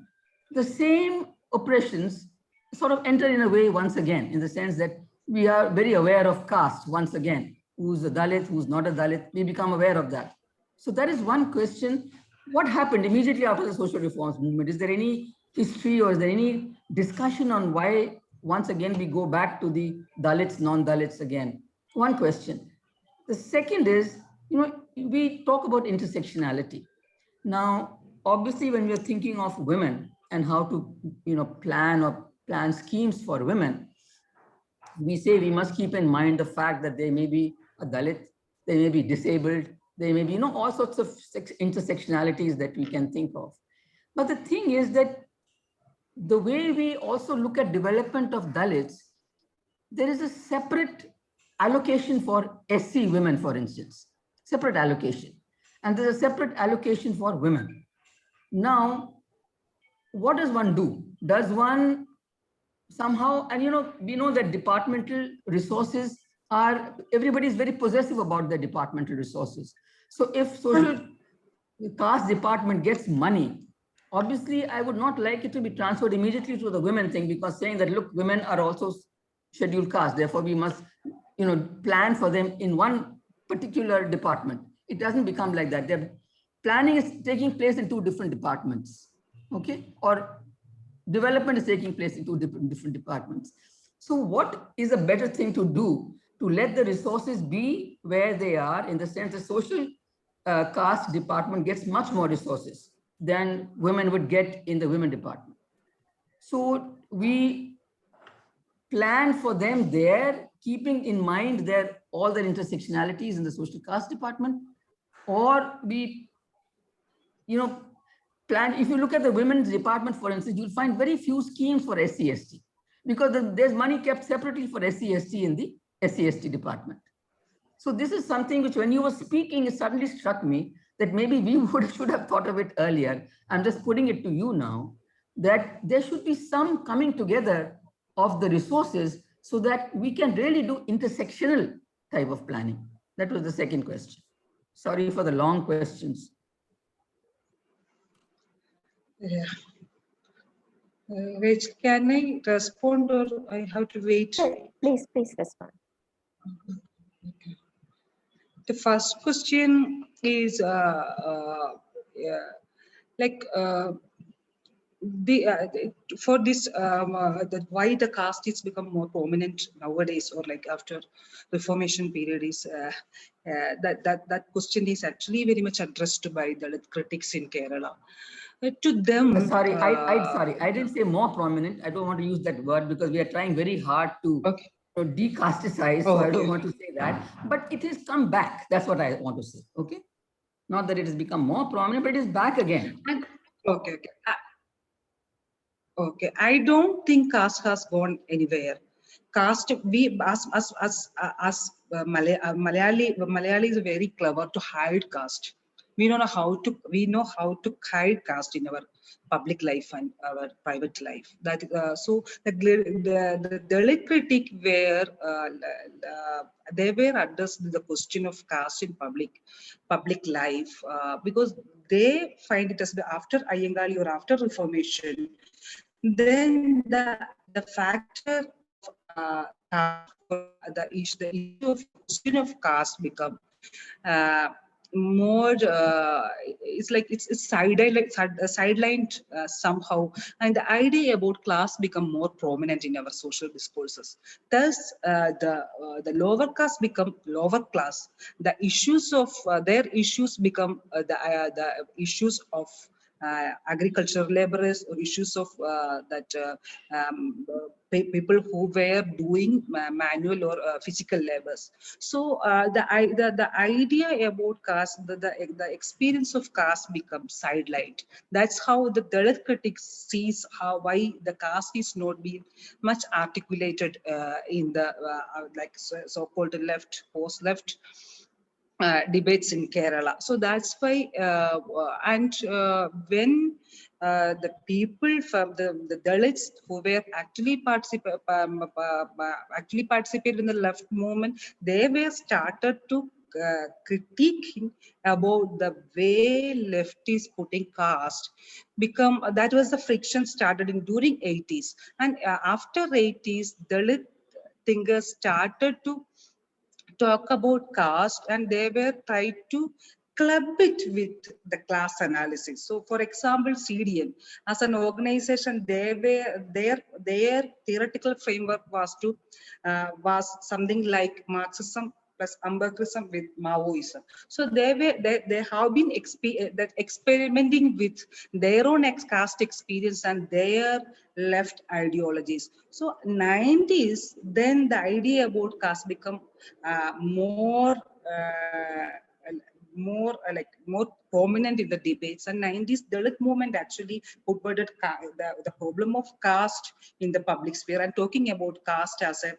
the same oppressions sort of enter in a way once again, in the sense that we are very aware of caste once again. Who's a Dalit, who's not a Dalit, we become aware of that. So that is one question. What happened immediately after the social reforms movement? Is there any history or is there any discussion on why once again we go back to the Dalits, non-Dalits again? One question. The second is, we talk about intersectionality. Now, obviously, when we're thinking of women and how to, plan schemes for women, we say we must keep in mind the fact that they may be a Dalit, they may be disabled, they may be, all sorts of intersectionalities that we can think of. But the thing is that the way we also look at development of Dalits, there is a separate allocation for SC women, for instance, separate allocation. And there's a separate allocation for women. Now, what does one do? Does one somehow, and we know that departmental resources are, everybody is very possessive about their departmental resources. So if social caste department gets money, obviously I would not like it to be transferred immediately to the women thing, because saying that, look, women are also scheduled caste, therefore we must, plan for them in one particular department. It doesn't become like that. Their planning is taking place in two different departments, okay? Or development is taking place in two different departments. So what is a better thing to do to let the resources be where they are, in the sense the social caste department gets much more resources than women would get in the women department. So we plan for them there, keeping in mind all their intersectionalities in the social caste department, or we, plan. If you look at the women's department, for instance, you'll find very few schemes for SC/ST, because there's money kept separately for SC/ST in the SC/ST department. So this is something which, when you were speaking, it suddenly struck me that maybe we should have thought of it earlier. I'm just putting it to you now, that there should be some coming together of the resources so that we can really do intersectional type of planning. That was the second question. Sorry for the long questions. Yeah. Rach, can I respond or I have to wait? Please respond. Okay. The first question is for this that why the caste is become more prominent nowadays, or like after Reformation period, is that question is actually very much addressed by Dalit critics in Kerala. To them, sorry, I didn't say more prominent. I don't want to use that word because we are trying very hard to decasticize. So I don't want to say that, but it has come back. That's what I want to say. Okay, not that it has become more prominent, but it is back again. Okay. Okay, I don't think caste has gone anywhere. Caste, we as Malayali is very clever to hide caste. We know how to hide caste in our public life and our private life. That so the Dalit critic were they were addressed the question of caste in public life because they find it as after Iyengali or after Reformation, then the factor of the issue of question of caste become more it's like it's sidelined somehow, and the idea about class become more prominent in our social discourses. Thus the lower caste become lower class, the issues of their issues become the issues of agricultural laborers, or issues of people who were doing manual or physical labors. So the idea about caste, the experience of caste becomes sidelined. That's how the Dalit critics sees why the caste is not being much articulated in the like so-called left, post-left debates in Kerala. So that's why, when the people from the Dalits who were actually participated in the left movement, they were started to critiquing about the way left is putting caste. That was the friction started in during 80s, and after 80s, Dalit thinkers started to talk about caste, and they were tried to club it with the class analysis. So for example, CDM as an organization, their theoretical framework was something like Marxism plus Ambedkarism with Maoism. So they have been experimenting with their own caste experience and their left ideologies. So 90s, then the idea about caste become more prominent in the debates. And 90s Dalit movement actually put the problem of caste in the public sphere, and talking about caste as a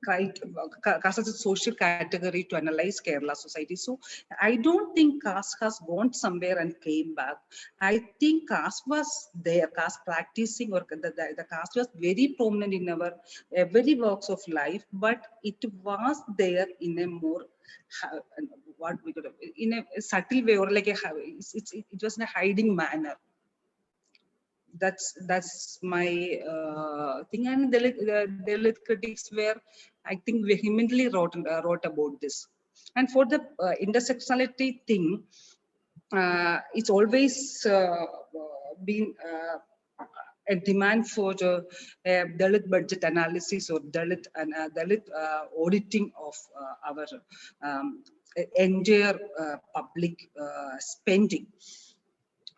caste as a social category to analyze Kerala society. So I don't think caste has gone somewhere and came back. I think caste was there, caste practicing, or the caste was very prominent in our every walks of life, but it was there in a more what we could in a subtle way, or like it was in a hiding manner. That's my thing. And Dalit critics were, I think, vehemently wrote about this. And for the intersectionality thing, it's always been a demand for Dalit budget analysis or Dalit auditing of our entire public spending.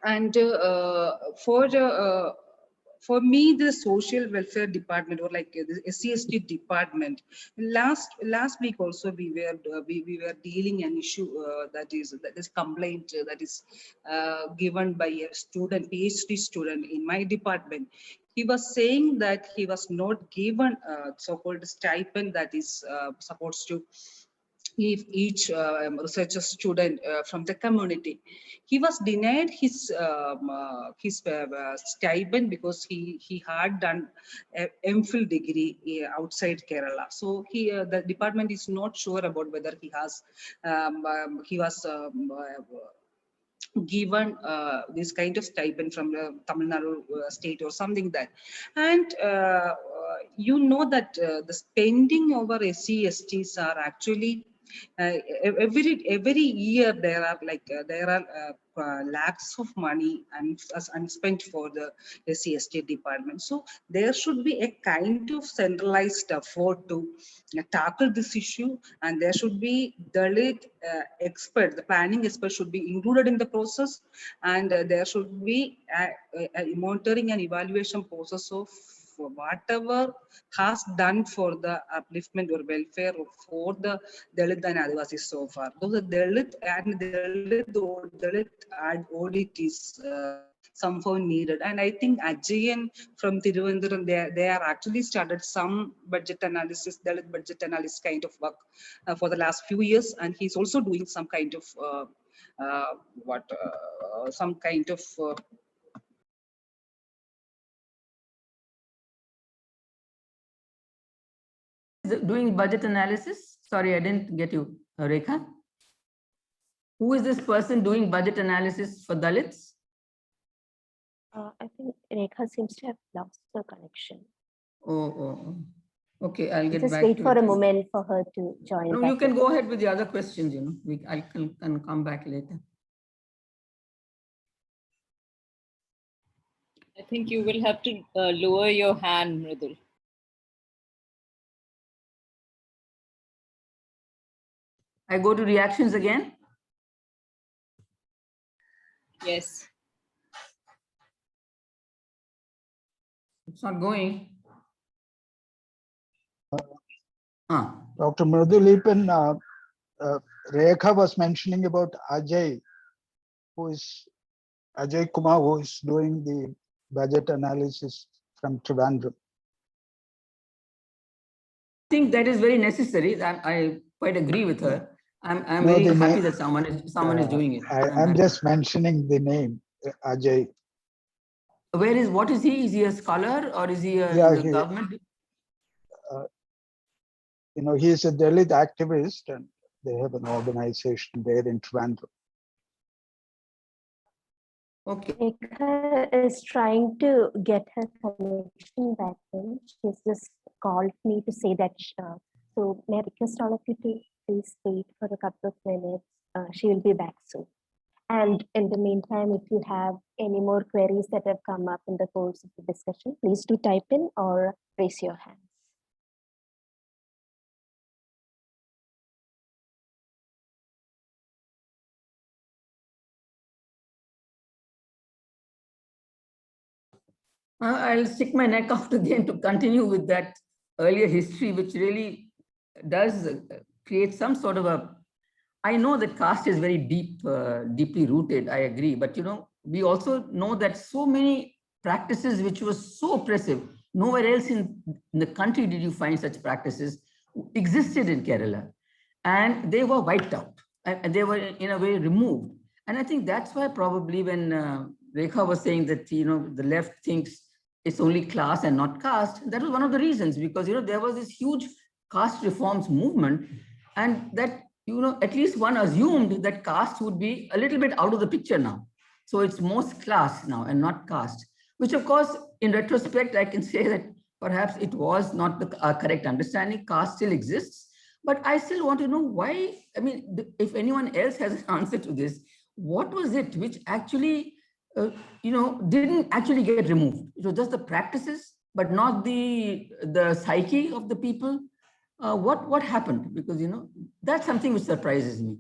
And for me, the social welfare department, or like the SCST department, last week also we were dealing an issue that is complaint that is given by a student, PhD student in my department. He was saying that he was not given so-called stipend that is supposed to if each researcher student from the community. He was denied his stipend because he had done a MPhil degree outside Kerala. So the department is not sure about whether he was given this kind of stipend from the Tamil Nadu state or something that. And you know that the spending over SC/STs are actually every year there are lakhs of money unspent for the SC/ST department. So there should be a kind of centralized effort to tackle this issue, and there should be Dalit expert, the planning expert should be included in the process, and there should be a monitoring and evaluation process of whatever has done for the upliftment or welfare for the Dalit and Adivasis so far. Those are Dalit audit is somehow needed. And I think Ajayan from Thiruvananthapuram, they are actually started some budget analysis, Dalit budget analysis kind of work for the last few years. And he's also doing some kind of doing budget analysis. Sorry, I didn't get you, Rekha. Who is this person doing budget analysis for Dalits? I think Rekha seems to have lost the connection. Oh. Okay, I'll get Just back wait to for it. a moment for her to join. No, you can go ahead with the other questions, I can come back later. I think you will have to lower your hand, Mridul. I go to reactions again. Yes. It's not going. Dr. Mriduliepan, Rekha was mentioning about Ajay Kumar, who is doing the budget analysis from Trivandrum. I think that is very necessary. I quite agree with her. I'm No, very the happy name- that someone is doing it. I'm happy. just mentioning the name, Ajay. What is he? Is he a scholar or is he Yeah, in the government? He is a Dalit activist, and they have an organization there in Trivandrum. Okay. Rekha is trying to get her connection back in. She's just called me to say that. So may I request all of you to please wait for a couple of minutes. She will be back soon. And in the meantime, if you have any more queries that have come up in the course of the discussion, please do type in or raise your hands. I'll stick my neck out again to continue with that earlier history, which really does create some sort of a. I know that caste is very deeply rooted. I agree, but we also know that so many practices which were so oppressive. Nowhere else in the country did you find such practices existed in Kerala, and they were wiped out, and they were in a way removed. And I think that's why probably when Rekha was saying that the left thinks it's only class and not caste, that was one of the reasons, because there was this huge caste reforms movement, and that at least one assumed that caste would be a little bit out of the picture now. So it's most class now and not caste, which of course, in retrospect, I can say that perhaps it was not the correct understanding. Caste still exists, but I still want to know why. I mean, if anyone else has an answer to this, what was it which actually, didn't actually get removed? It was just the practices, but not the psyche of the people. What happened? Because that's something which surprises me.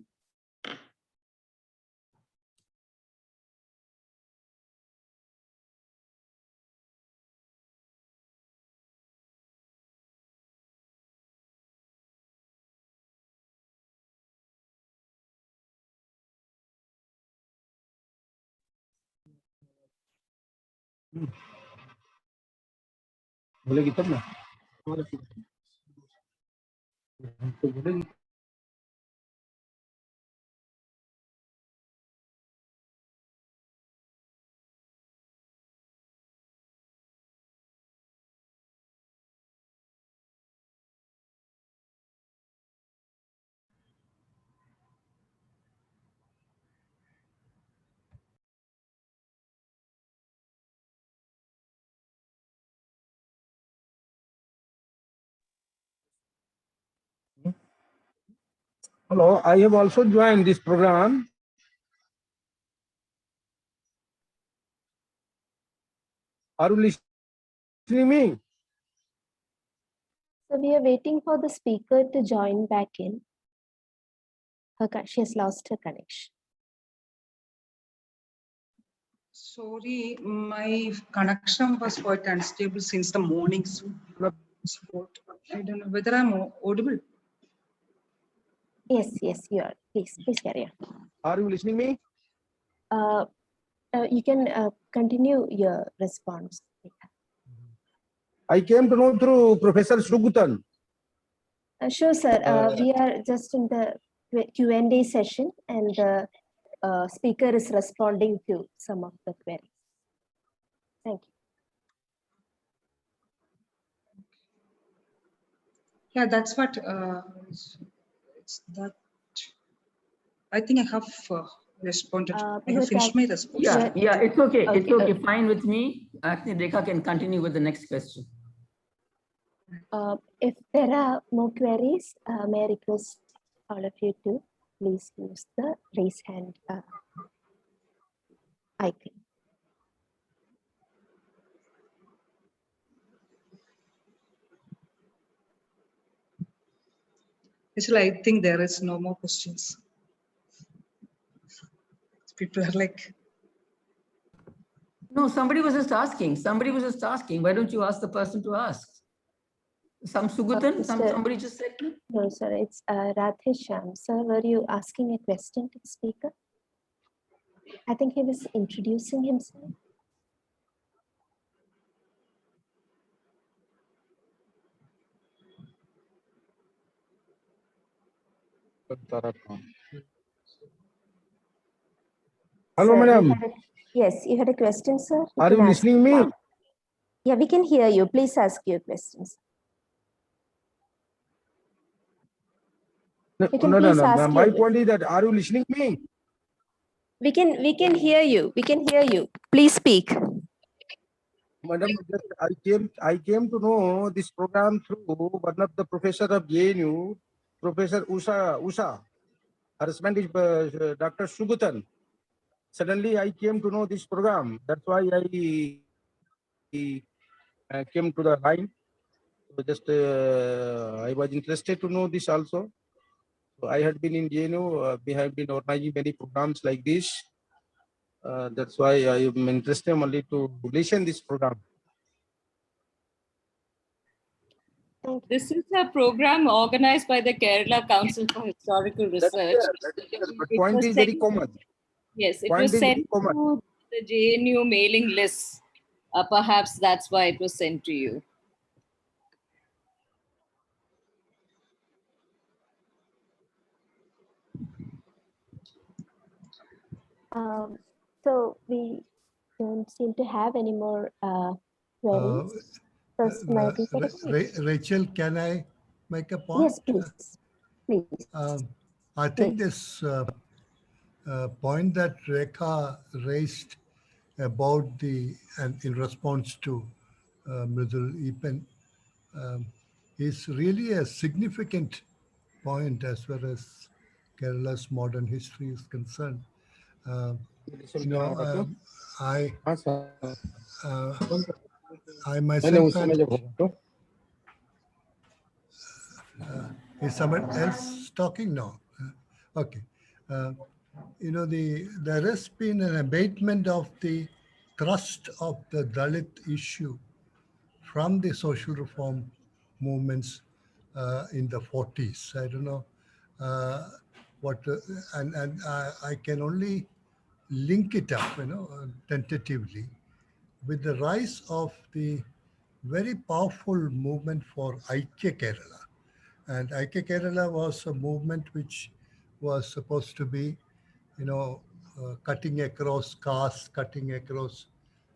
बोलेगी तब ना तो बोलेगी Hello, I have also joined this program. Are you listening me? So we are waiting for the speaker to join back in. She has lost her connection. Sorry, my connection was quite unstable since the morning. So I don't know whether I'm audible. Yes, you are. Please carry on. Are you listening me? You can continue your response. I came to know through Professor Sugutan. Sure, sir. We are just in the Q&A session, and the speaker is responding to some of the queries. Thank you. Yeah, that's what it's that. I think I have responded. I have finished my response. Yeah, it's okay. It's okay. Fine with me. I think Rekha can continue with the next question. If there are more queries, may I request all of you to please use the raise hand icon. Actually, I think there is no more questions. People are like, No, somebody was just asking. Somebody was just asking. Why don't you ask the person to ask? Some Sugutan? Mr. Somebody just said no? No, sir, it's Radhesham. Sir, were you asking a question to the speaker? I think he was introducing himself. Hello, Sir, you madam. had yes, you had a question, sir? Are can you ask. listening me? Yeah, we can hear you. Please ask your questions. No, You can no, please no. ask My your- point is that are you listening me? We can hear you. We can hear you. Please speak. Madam, I came to know this program through one of the professor of JNU, Professor Usha. Her husband is Dr. Sugutan. Suddenly I came to know this program. That's why I came to the line. So just I was interested to know this also. So I had been in JNU. We have been organizing many programs like this. That's why I am interested only to listen this program. Thank you. This is a program organized by the Kerala Council for Historical Research. That is there. But It point was is very sent- common. Yes, it Point was is very sent common. to the JNU mailing list. Perhaps that's why it was sent to you. So we don't seem to have any more queries. First, may I please have a question? Rachel, can I make a point? Yes, please. Please. I think Please. this point that Rekha raised about and in response to Mridul Epen is really a significant point as far as Kerala's modern history is concerned. I myself is someone else talking? No. Okay. There has been an abatement of the thrust of the Dalit issue from the social reform movements in the 40s. I don't know and I can only link it up, tentatively with the rise of the very powerful movement for Aikya Kerala. And Aikya Kerala was a movement which was supposed to be, cutting across caste, cutting across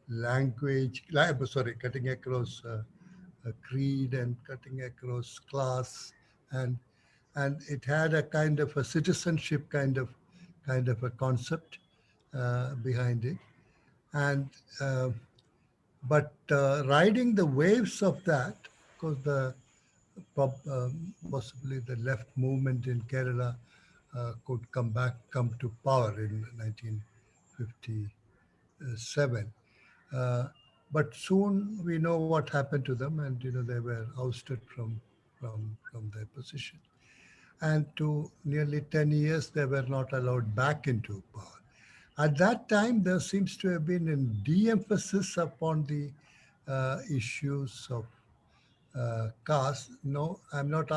language, cutting across creed and cutting across class, and it had a kind of a citizenship kind of a concept behind it, and riding the waves of that, because possibly the left movement in Kerala could come to power in 1957. But soon we know what happened to them, and they were ousted from their position. And to nearly 10 years, they were not allowed back into power. At that time, there seems to have been a de-emphasis upon the issues of caste. No, I'm not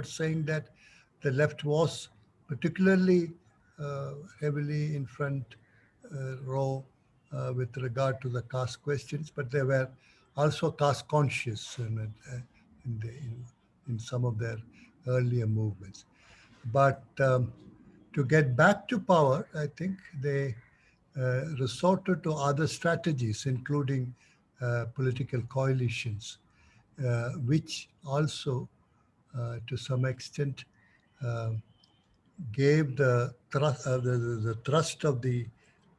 saying that the left was particularly heavily in front row with regard to the caste questions, but they were also caste conscious in some of their earlier movements. But to get back to power, I think they resorted to other strategies, including political coalitions, which also, to some extent, gave the thrust of the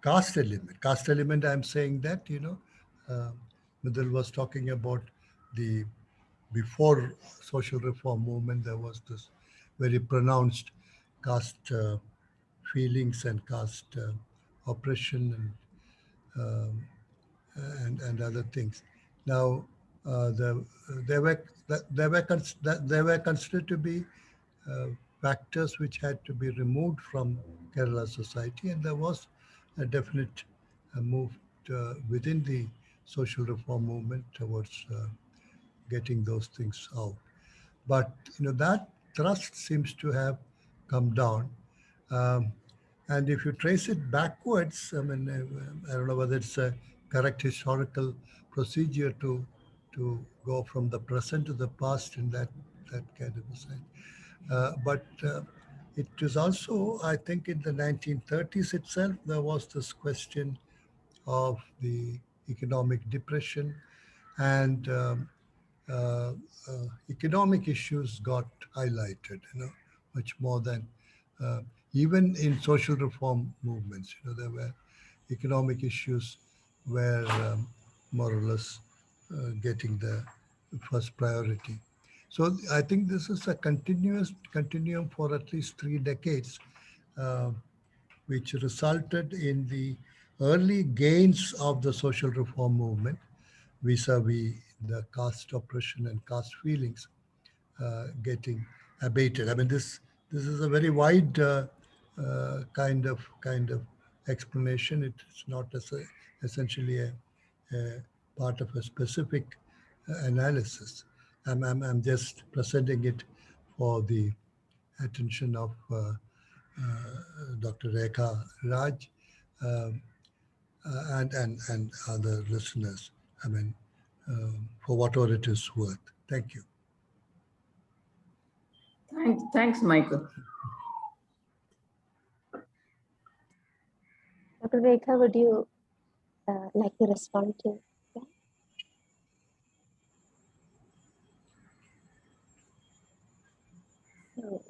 caste element. Caste element, I'm saying that, Mridul was talking about before social reform movement, there was this very pronounced caste feelings and caste oppression and other things. Now, they were considered to be factors which had to be removed from Kerala society, and there was a definite move within the social reform movement towards getting those things out. But that thrust seems to have come down. And if you trace it backwards, I mean, I don't know whether it's a correct historical procedure to go from the present to the past in that kind of a sense. But it was also, I think, in the 1930s itself, there was this question of the economic depression, and economic issues got highlighted, much more than even in social reform movements. There were economic issues were more or less getting the first priority. So I think this is a continuum for at least 3 decades, which resulted in the early gains of the social reform movement vis-a-vis the caste oppression and caste feelings getting abated. I mean, this is a very wide kind of explanation. It's not essentially a part of a specific analysis. I'm just presenting it for the attention of Dr. Rekha Raj and other listeners. I mean, for whatever it is worth. Thank you. Thanks, Michael. Dr. Rekha, would you like to respond to that? So,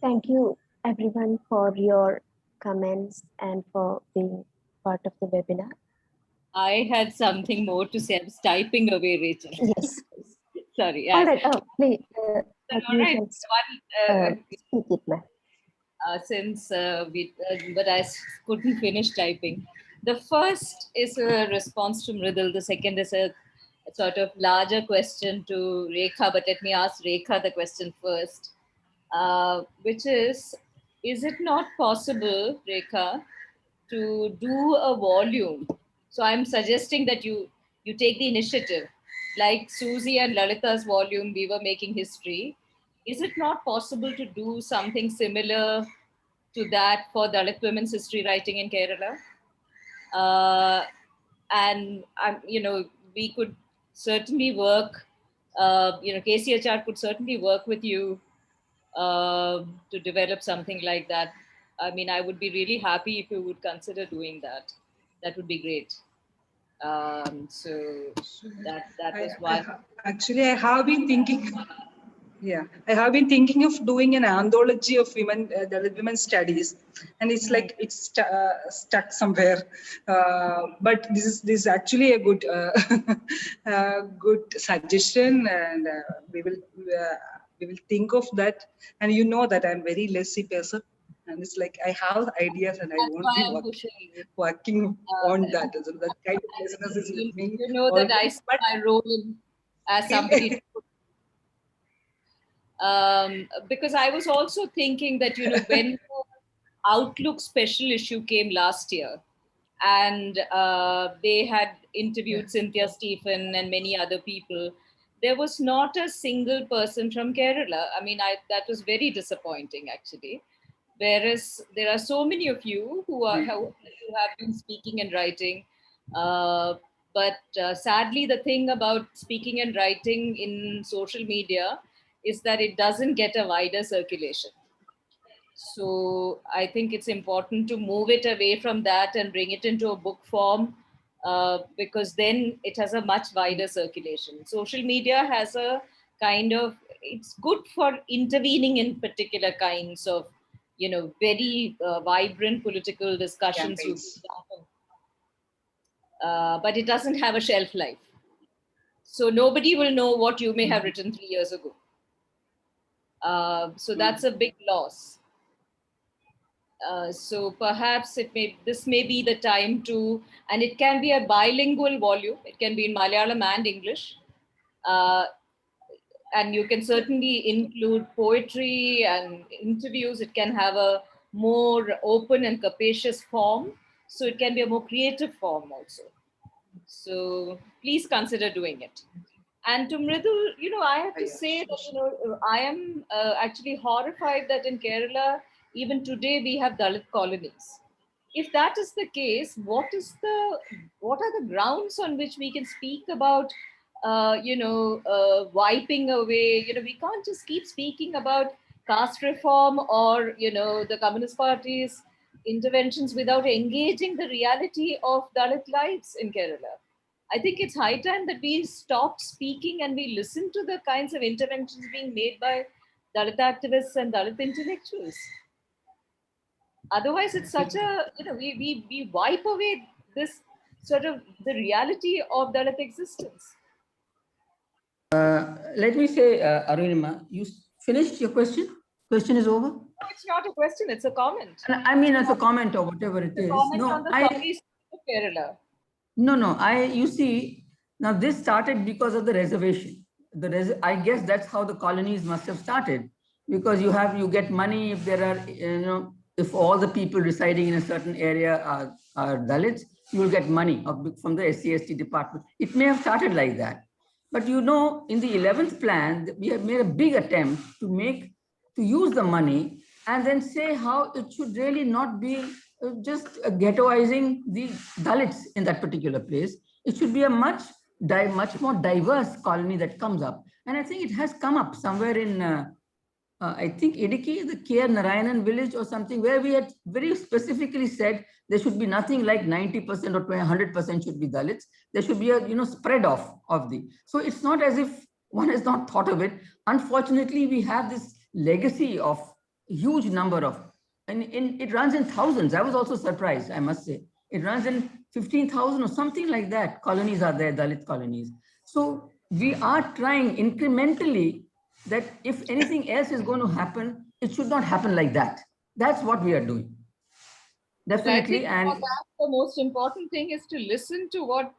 thank you, everyone, for your comments and for being part of the webinar. I had something more to say. I was typing away, Rachel. Yes. Sorry. All right. Oh, please. All right. Speak it, ma'am. Since but I couldn't finish typing. The first is a response to Mridul. The second is a sort of larger question to Rekha, but let me ask Rekha the question first, which is it not possible, Rekha, to do a volume? So I'm suggesting that you take the initiative. Like Susie and Lalita's volume, we were making history. Is it not possible to do something similar to that for Dalit women's history writing in Kerala? And we could certainly work. KCHR could certainly work with you to develop something like that. I mean, I would be really happy if you would consider doing that. That would be great. So that was one. Actually, I have been thinking. Yeah, I have been thinking of doing an anthology of women, Dalit women studies, and it's like it's stuck somewhere. But this is actually a good good suggestion, and we will think of that. And you know that I'm very lazy person, and it's like I have ideas and I won't be working on that. So that kind of laziness is with me. You know that I see my role as somebody. Because I was also thinking that, when the Outlook special issue came last year, and they had interviewed Cynthia Stephen and many other people, there was not a single person from Kerala. I mean, that was very disappointing, actually. Whereas there are so many of you who have been speaking and writing. But sadly, the thing about speaking and writing in social media is that it doesn't get a wider circulation. So I think it's important to move it away from that and bring it into a book form, because then it has a much wider circulation. Social media has a kind of, it's good for intervening in particular kinds of, very vibrant political discussions. But it doesn't have a shelf life. So nobody will know what you may have written 3 years ago. So that's a big loss. So perhaps this may be the time to, and it can be a bilingual volume. It can be in Malayalam and English. And you can certainly include poetry and interviews. It can have a more open and capacious form. So it can be a more creative form also. So please consider doing it. And to Mridul, I have to Yeah, say that, sure. I am actually horrified that in Kerala, even today, we have Dalit colonies. If that is the case, what are the grounds on which we can speak about, wiping away? We can't just keep speaking about caste reform or, the Communist Party's interventions without engaging the reality of Dalit lives in Kerala. I think it's high time that we stop speaking and we listen to the kinds of interventions being made by Dalit activists and Dalit intellectuals. Otherwise, it's such a, we wipe away this sort of the reality of Dalit existence. Let me say, Arunima, you finished your question? Question is over? No, it's not a question, it's a comment. I mean, as a comment or whatever it It's a is. comment No, on the southeast of Kerala. you see, now this started because of the reservation. I guess that's how the colonies must have started, because you get money if there are, if all the people residing in a certain area are Dalits, you will get money from the SC/ST department. It may have started like that. But in the 11th plan, we have made a big attempt to use the money and then say how it should really not be just ghettoizing the Dalits in that particular place. It should be a much more diverse colony that comes up. And I think it has come up somewhere in, I think Idiki, the K.R. Narayanan village or something, where we had very specifically said there should be nothing like 90% or 100% should be Dalits. There should be a spread off of the. So it's not as if one has not thought of it. Unfortunately, we have this legacy of huge number of, and it runs in thousands. I was also surprised, I must say. It runs in 15,000 or something like that. Colonies are there, Dalit colonies. So we are trying incrementally that if anything else is going to happen, it should not happen like that. That's what we are doing. Definitely. And for that, the most important thing is to listen to what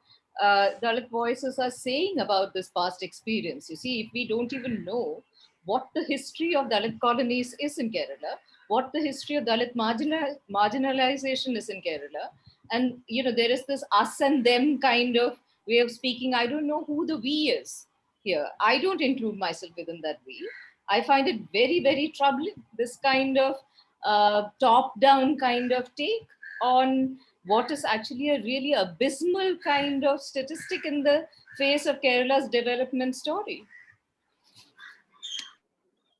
Dalit voices are saying about this past experience. You see, if we don't even know what the history of Dalit colonies is in Kerala, what the history of Dalit marginalization is in Kerala, and there is this us and them kind of way of speaking. I don't know who the we is here. I don't include myself within that we. I find it very, very troubling, this kind of top-down kind of take on what is actually a really abysmal kind of statistic in the face of Kerala's development story.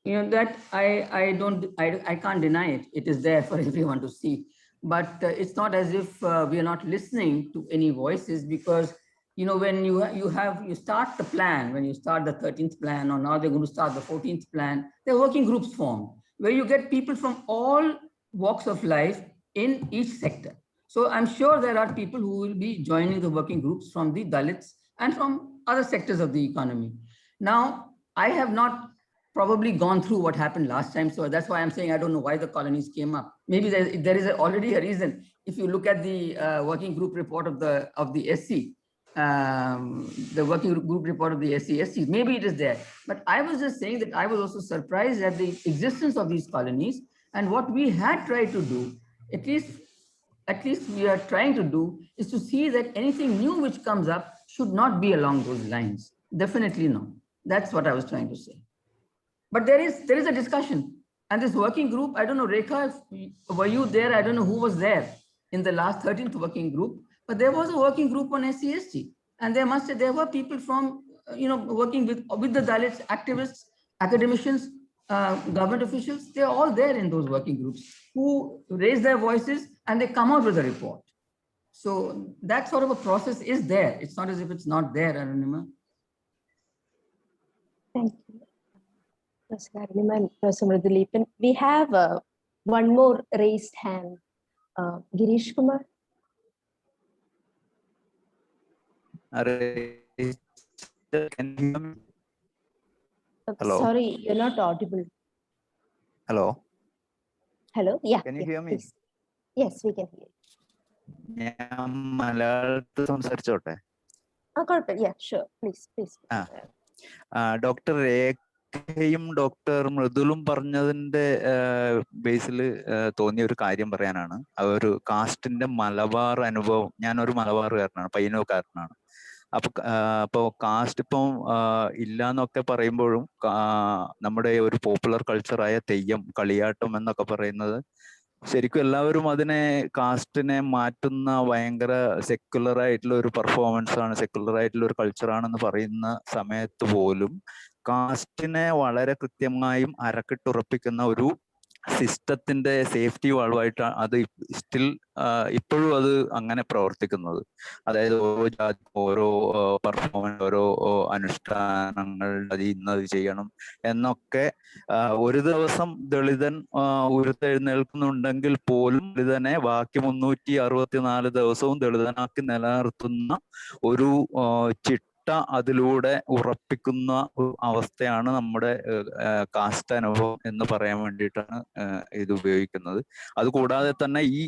That I can't deny it. It is there for everyone to see. But it's not as if we are not listening to any voices, because when you start the plan, when you start the 13th plan, or now they're going to start the 14th plan, there are working groups formed where you get people from all walks of life in each sector. So I'm sure there are people who will be joining the working groups from the Dalits and from other sectors of the economy. Now, I have not probably gone through what happened last time. So that's why I'm saying I don't know why the colonies came up. Maybe there is already a reason. If you look at the working group report of the SC, the working group report of the SC, maybe it is there. But I was just saying that I was also surprised at the existence of these colonies, and what we had tried to do, at least we are trying to do, is to see that anything new which comes up should not be along those lines. Definitely no. That's what I was trying to say. But there is a discussion, and this working group, I don't know, Rekha, were you there? I don't know who was there in the last 13th working group, but there was a working group on SC/ST, and there were people from working with the Dalits, activists, academicians, government officials. They're all there in those working groups who raise their voices and they come out with a report. So that sort of a process is there. It's not as if it's not there, Arunima. Thank you, Professor Arunima and Professor Mridul. We have one more raised hand. Girish Kumar. Can you hear me? Hello? Sorry, you're not audible. Hello? Hello? Yeah. Can you hear me? Please. Yes, we can hear you. ഞാൻ മലയാളത്തിൽ സംസാരിച്ചോട്ടെ? Yeah, sure. Please. Dr. കെയും doctor മൃദുലും പറഞ്ഞതിന്റെ ബേസിൽ തോന്നിയ ഒരു കാര്യം പറയാനാണ്. ഒരു കാസ്റ്റിന്റെ മലബാർ അനുഭവം. ഞാനൊരു മലബാറുകാരനാണ്, പയ്യന്നൂർക്കാരനാണ്. അപ്പൊ കാസ്റ്റ് ഇപ്പം ഇല്ലാന്നൊക്കെ പറയുമ്പോഴും നമ്മുടെ ഒരു പോപ്പുലർ കൾച്ചറായ തെയ്യം, കളിയാട്ടം എന്നൊക്കെ പറയുന്നത് ശരിക്കും എല്ലാവരും അതിനെ കാസ്റ്റിനെ മാറ്റുന്ന ഭയങ്കര സെക്യുലർ ആയിട്ടുള്ള ഒരു പെർഫോമൻസ് ആണ്, സെക്യുലർ ആയിട്ടുള്ള ഒരു കൾച്ചറാണെന്ന് പറയുന്ന സമയത്ത് പോലും കാസ്റ്റിനെ വളരെ കൃത്യമായും അരക്കിട്ടുറപ്പിക്കുന്ന ഒരു സിസ്റ്റത്തിന്റെ സേഫ്റ്റി വാൾവായിട്ടാണ് അത് സ്റ്റിൽ ഇപ്പോഴും അത് അങ്ങനെ പ്രവർത്തിക്കുന്നത്. അതായത് ഓരോ ജാതി, ഓരോ പെർഫോമൻസ്, ഓരോ അനുഷ്ഠാനങ്ങൾ അത് ഇന്നത് ചെയ്യണം എന്നൊക്കെ ഒരു ദിവസം ദളിതൻ ഉയർത്തെഴുന്നേൽക്കുന്നുണ്ടെങ്കിൽ പോലും ദളിതനെ ബാക്കി 364 ദിവസവും ദളിതനാക്കി നിലനിർത്തുന്ന ഒരു അതിലൂടെ ഉറപ്പിക്കുന്ന അവസ്ഥയാണ് നമ്മുടെ കാസ്റ്റ് അനുഭവം എന്ന് പറയാൻ വേണ്ടിയിട്ടാണ് ഇത് ഉപയോഗിക്കുന്നത്. അതുകൂടാതെ തന്നെ ഈ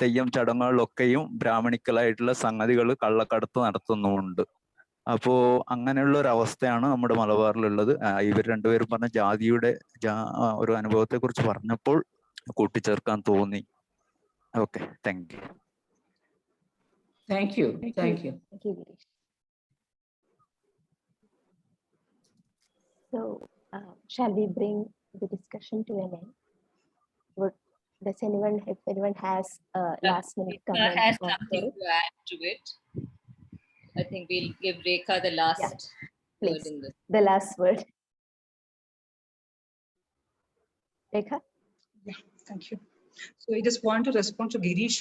തെയ്യം ചടങ്ങുകളിലൊക്കെയും ബ്രാഹ്മണിക്കലായിട്ടുള്ള സംഗതികൾ കള്ളക്കടത്ത് നടത്തുന്നുമുണ്ട്. അപ്പോ അങ്ങനെയുള്ള ഒരു അവസ്ഥയാണ് നമ്മുടെ മലബാറിലുള്ളത്. ഇവർ രണ്ടുപേരും പറഞ്ഞ ജാതിയുടെ ഒരു അനുഭവത്തെ കുറിച്ച് പറഞ്ഞപ്പോൾ കൂട്ടിച്ചേർക്കാൻ തോന്നി. Okay, thank you. Thank you. Thank you. Thank you, Girish. So, shall we bring the discussion to an end? Does anyone, if anyone has a last minute comment? Has something to add to it. I think we'll give Rekha the last word in this. The last word. Rekha? Yeah, thank you. So I just want to respond to Girish.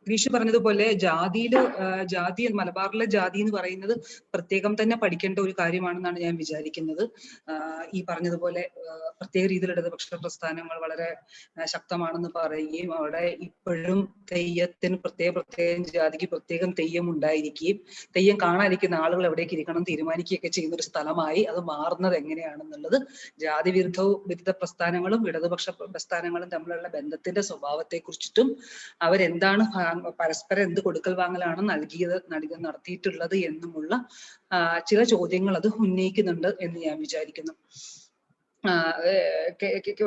Girish പറഞ്ഞതുപോലെ ജാതി മലബാറിലെ ജാതി എന്ന് പറയുന്നത് പ്രത്യേകം തന്നെ പഠിക്കേണ്ട ഒരു കാര്യമാണെന്നാണ് ഞാൻ വിചാരിക്കുന്നത്. ഈ പറഞ്ഞതുപോലെ പ്രത്യേക രീതിയിൽ ഇടതുപക്ഷ പ്രസ്ഥാനങ്ങൾ വളരെ ശക്തമാണെന്ന് പറയുകയും അവിടെ ഇപ്പോഴും തെയ്യത്തിന് പ്രത്യേകം ജാതിക്ക് പ്രത്യേകം തെയ്യം ഉണ്ടായിരിക്കുകയും തെയ്യം കാണാനിരിക്കുന്ന ആളുകൾ എവിടേക്ക് ഇരിക്കണം തീരുമാനിക്കുകയൊക്കെ ചെയ്യുന്ന ഒരു സ്ഥലമായി അത് മാറുന്നത് എങ്ങനെയാണെന്നുള്ളത് ജാതി വിരുദ്ധ പ്രസ്ഥാനങ്ങളും ഇടതുപക്ഷ പ്രസ്ഥാനങ്ങളും തമ്മിലുള്ള ബന്ധത്തിന്റെ സ്വഭാവത്തെ കുറിച്ചിട്ടും അവരെന്താണ് പരസ്പരം എന്ത് കൊടുക്കൽ വാങ്ങലാണ് നടത്തിയിട്ടുള്ളത് എന്നുമുള്ള ചില ചോദ്യങ്ങൾ അത് ഉന്നയിക്കുന്നുണ്ട് എന്ന് ഞാൻ വിചാരിക്കുന്നു.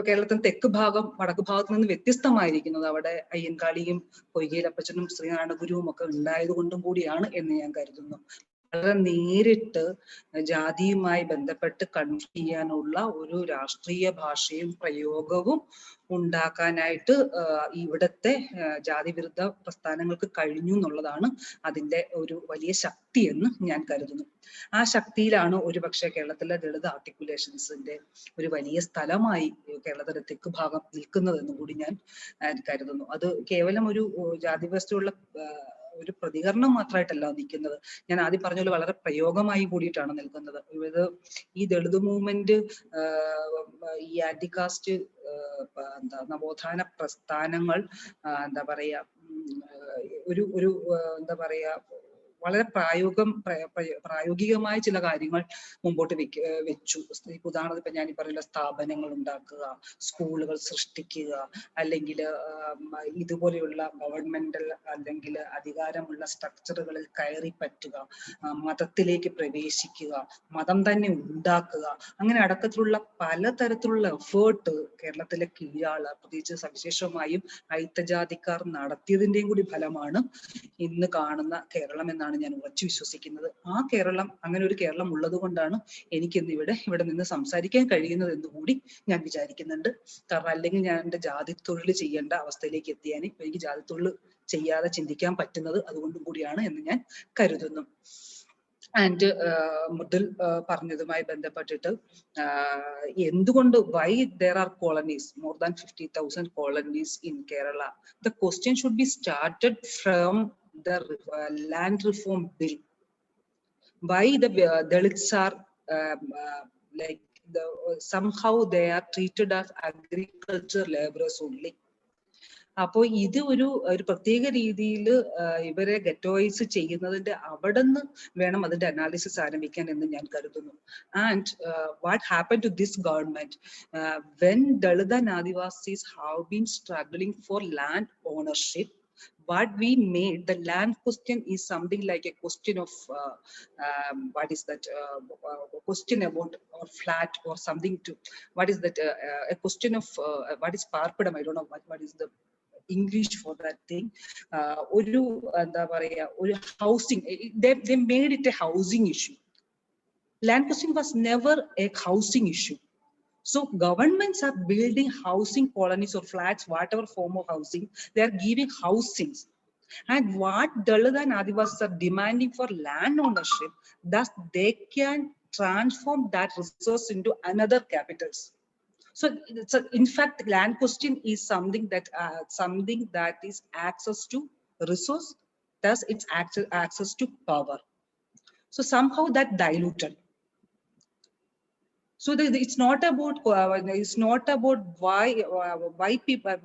കേരളത്തിന് തെക്ക് ഭാഗം വടക്ക് ഭാഗത്ത് നിന്ന് വ്യത്യസ്തമായിരിക്കുന്നത് അവിടെ അയ്യൻകാളിയും പൊയ്കയിലപ്പച്ചനും ശ്രീനാരായണ ഗുരുവും ഒക്കെ ഉണ്ടായത് കൊണ്ടും കൂടിയാണ് എന്ന് ഞാൻ കരുതുന്നു. വളരെ നേരിട്ട് ജാതിയുമായി ബന്ധപ്പെട്ട് കൺഫ്യൂസ് ചെയ്യാനുള്ള ഒരു രാഷ്ട്രീയ ഭാഷയും പ്രയോഗവും ഉണ്ടാക്കാനായിട്ട് ഇവിടുത്തെ ജാതി വിരുദ്ധ പ്രസ്ഥാനങ്ങൾക്ക് കഴിഞ്ഞു എന്നുള്ളതാണ് അതിന്റെ ഒരു വലിയ ശക്തി എന്ന് ഞാൻ കരുതുന്നു. ആ ശക്തിയിലാണ് ഒരുപക്ഷെ കേരളത്തിലെ ദളിത് ആർട്ടിക്കുലേഷൻസിന്റെ ഒരു വലിയ സ്ഥലമായി കേരളത്തിലെ തെക്ക് ഭാഗം നിൽക്കുന്നതെന്നും കൂടി ഞാൻ കരുതുന്നു. അത് കേവലം ഒരു ജാതി വ്യവസ്ഥയുള്ള ഒരു പ്രതികരണം മാത്രമായിട്ടല്ല നിൽക്കുന്നത്. ഞാൻ ആദ്യം പറഞ്ഞ പോലെ വളരെ പ്രയോഗമായി കൂടിയിട്ടാണ് നിൽക്കുന്നത്. ഇത് ഈ ദളിത് മൂവ്മെന്റ് ഈ ആന്റികാസ്റ്റ് നവോത്ഥാന പ്രസ്ഥാനങ്ങൾ എന്താ പറയാ വളരെ പ്രായോഗികമായ ചില കാര്യങ്ങൾ മുമ്പോട്ട് വെച്ചു. ഉദാഹരണത്തിന് ഇപ്പൊ ഞാൻ ഈ പറയുന്ന സ്ഥാപനങ്ങൾ ഉണ്ടാക്കുക, സ്കൂളുകൾ സൃഷ്ടിക്കുക, അല്ലെങ്കിൽ ഇതുപോലെയുള്ള ഗവൺമെന്റൽ അല്ലെങ്കിൽ അധികാരമുള്ള സ്ട്രക്ചറുകളിൽ കയറി പറ്റുക, മതത്തിലേക്ക് പ്രവേശിക്കുക, മതം തന്നെ ഉണ്ടാക്കുക, അങ്ങനെ അടക്കത്തിലുള്ള പലതരത്തിലുള്ള എഫേർട്ട് കേരളത്തിലെ കീഴാള് പ്രത്യേകിച്ച് സവിശേഷമായും അയിത്തജാതിക്കാർ നടത്തിയതിന്റെയും കൂടി ഫലമാണ് ഇന്ന് കാണുന്ന കേരളം എന്നാണ് ഞാൻ ഉറച്ചു വിശ്വസിക്കുന്നത്. ആ കേരളം, അങ്ങനെ ഒരു കേരളം ഉള്ളത് കൊണ്ടാണ് എനിക്കിന്ന് ഇവിടെ നിന്ന് സംസാരിക്കാൻ കഴിയുന്നത് എന്ന് കൂടി ഞാൻ വിചാരിക്കുന്നുണ്ട്. കാരണം അല്ലെങ്കിൽ ഞാൻ എൻ്റെ ജാതിത്തൊഴിൽ ചെയ്യേണ്ട അവസ്ഥയിലേക്ക് എത്തിയാൽ എനിക്ക് ജാതിത്തൊഴിൽ ചെയ്യാതെ ചിന്തിക്കാൻ പറ്റുന്നത് അതുകൊണ്ടും കൂടിയാണ് എന്ന് ഞാൻ കരുതുന്നു. ആൻഡ് മുതൽ പറഞ്ഞതുമായി ബന്ധപ്പെട്ടിട്ട് എന്തുകൊണ്ട് why there are colonies, more than 50,000 colonies in Kerala? The question should be started from the land reform bill. Why the Dalits are like somehow they are treated as agriculture laborers only. അപ്പോൾ ഇത് ഒരു പ്രത്യേക രീതിയിൽ ഇവരെ ഗെറ്റോയിസ് ചെയ്യുന്നതിന്റെ അവിടെ നിന്ന് വേണം അതിന്റെ അനാലിസിസ് ആരംഭിക്കാൻ എന്ന് ഞാൻ കരുതുന്നു. And what happen to this government when Dalit and Adivasis have been struggling for land ownership, What we made, the land question is something like a question of what is that? A question about or flat or something to, what is that? A question of what is parpadam? I don't know what is the English for that thing. Housing. They made it a housing issue. Land question was never a housing issue. So governments are building housing colonies or flats, whatever form of housing, they are giving housings. And what Dalit and Adivasis are demanding for land ownership, thus they can transform that resource into another capitals. So in fact, land question is something that is access to resource, thus it's access to power. So somehow that diluted. So it's not about why people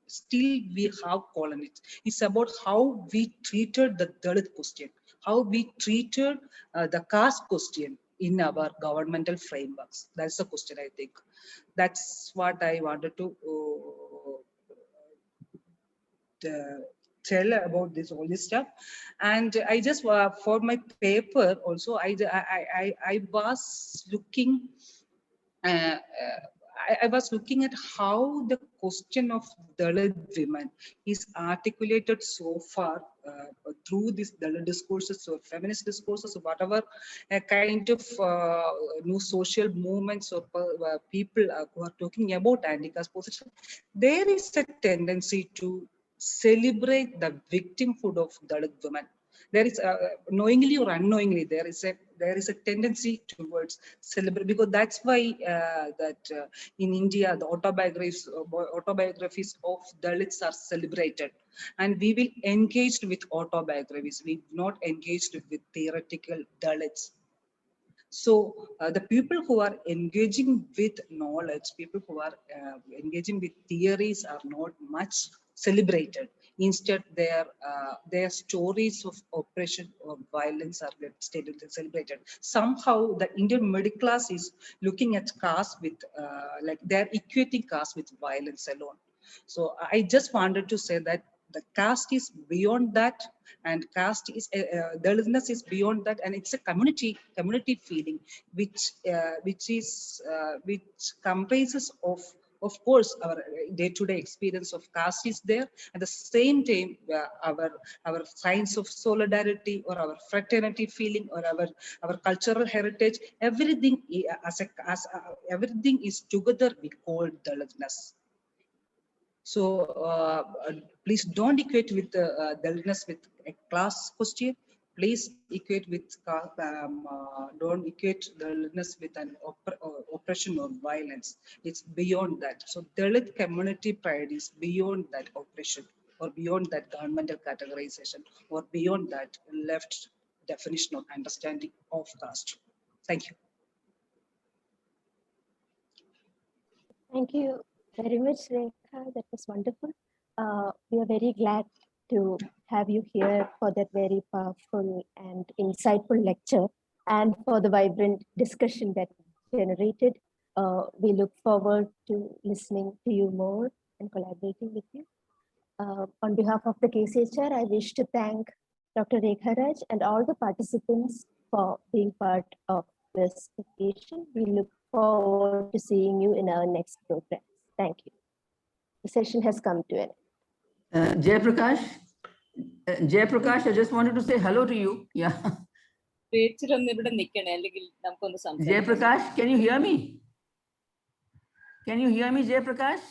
still we have colonies. It's about how we treated the Dalit question, how we treated the caste question in our governmental frameworks. That's the question, I think. That's what I wanted to tell about all this stuff. And I just for my paper also I was looking I was looking at how the question of Dalit women is articulated so far through these Dalit discourses or feminist discourses or whatever kind of new social movements or people who are talking about anti-caste position. There is a tendency to celebrate the victimhood of Dalit women. There is knowingly or unknowingly there is a tendency towards celebrate, because that's why in India the autobiographies of Dalits are celebrated, and we will engage with autobiographies. We not engaged with theoretical Dalits. So the people who are engaging with knowledge, people who are engaging with theories are not much celebrated. Instead, their stories of oppression or violence are celebrated. Somehow, the Indian middle class is looking at caste with, like they're equating caste with violence alone. So I just wanted to say that the caste is beyond that, and caste is Dalitness is beyond that, and it's a community feeling, which comprises of course our day-to-day experience of caste is there. At the same time, our signs of solidarity or our fraternity feeling or our cultural heritage, everything everything is together we call Dalitness. So please don't equate with Dalitness with a class question. Please equate with don't equate Dalitness with an oppression or violence. It's beyond that. So Dalit community pride is beyond that oppression or beyond that governmental categorization or beyond that left definition or understanding of caste. Thank you. Thank you very much, Rekha. That was wonderful. We are very glad to have you here for that very powerful and insightful lecture and for the vibrant discussion that generated. We look forward to listening to you more and collaborating with you. On behalf of the KCHR, I wish to thank Dr. Rekha Raj and all the participants for being part of this occasion. We look forward to seeing you in our next program. Thank you. The session has come to an end. Jayaprakash, I just wanted to say hello to you. Yeah. Jayaprakash, can you hear me? Can you hear me, Jayaprakash?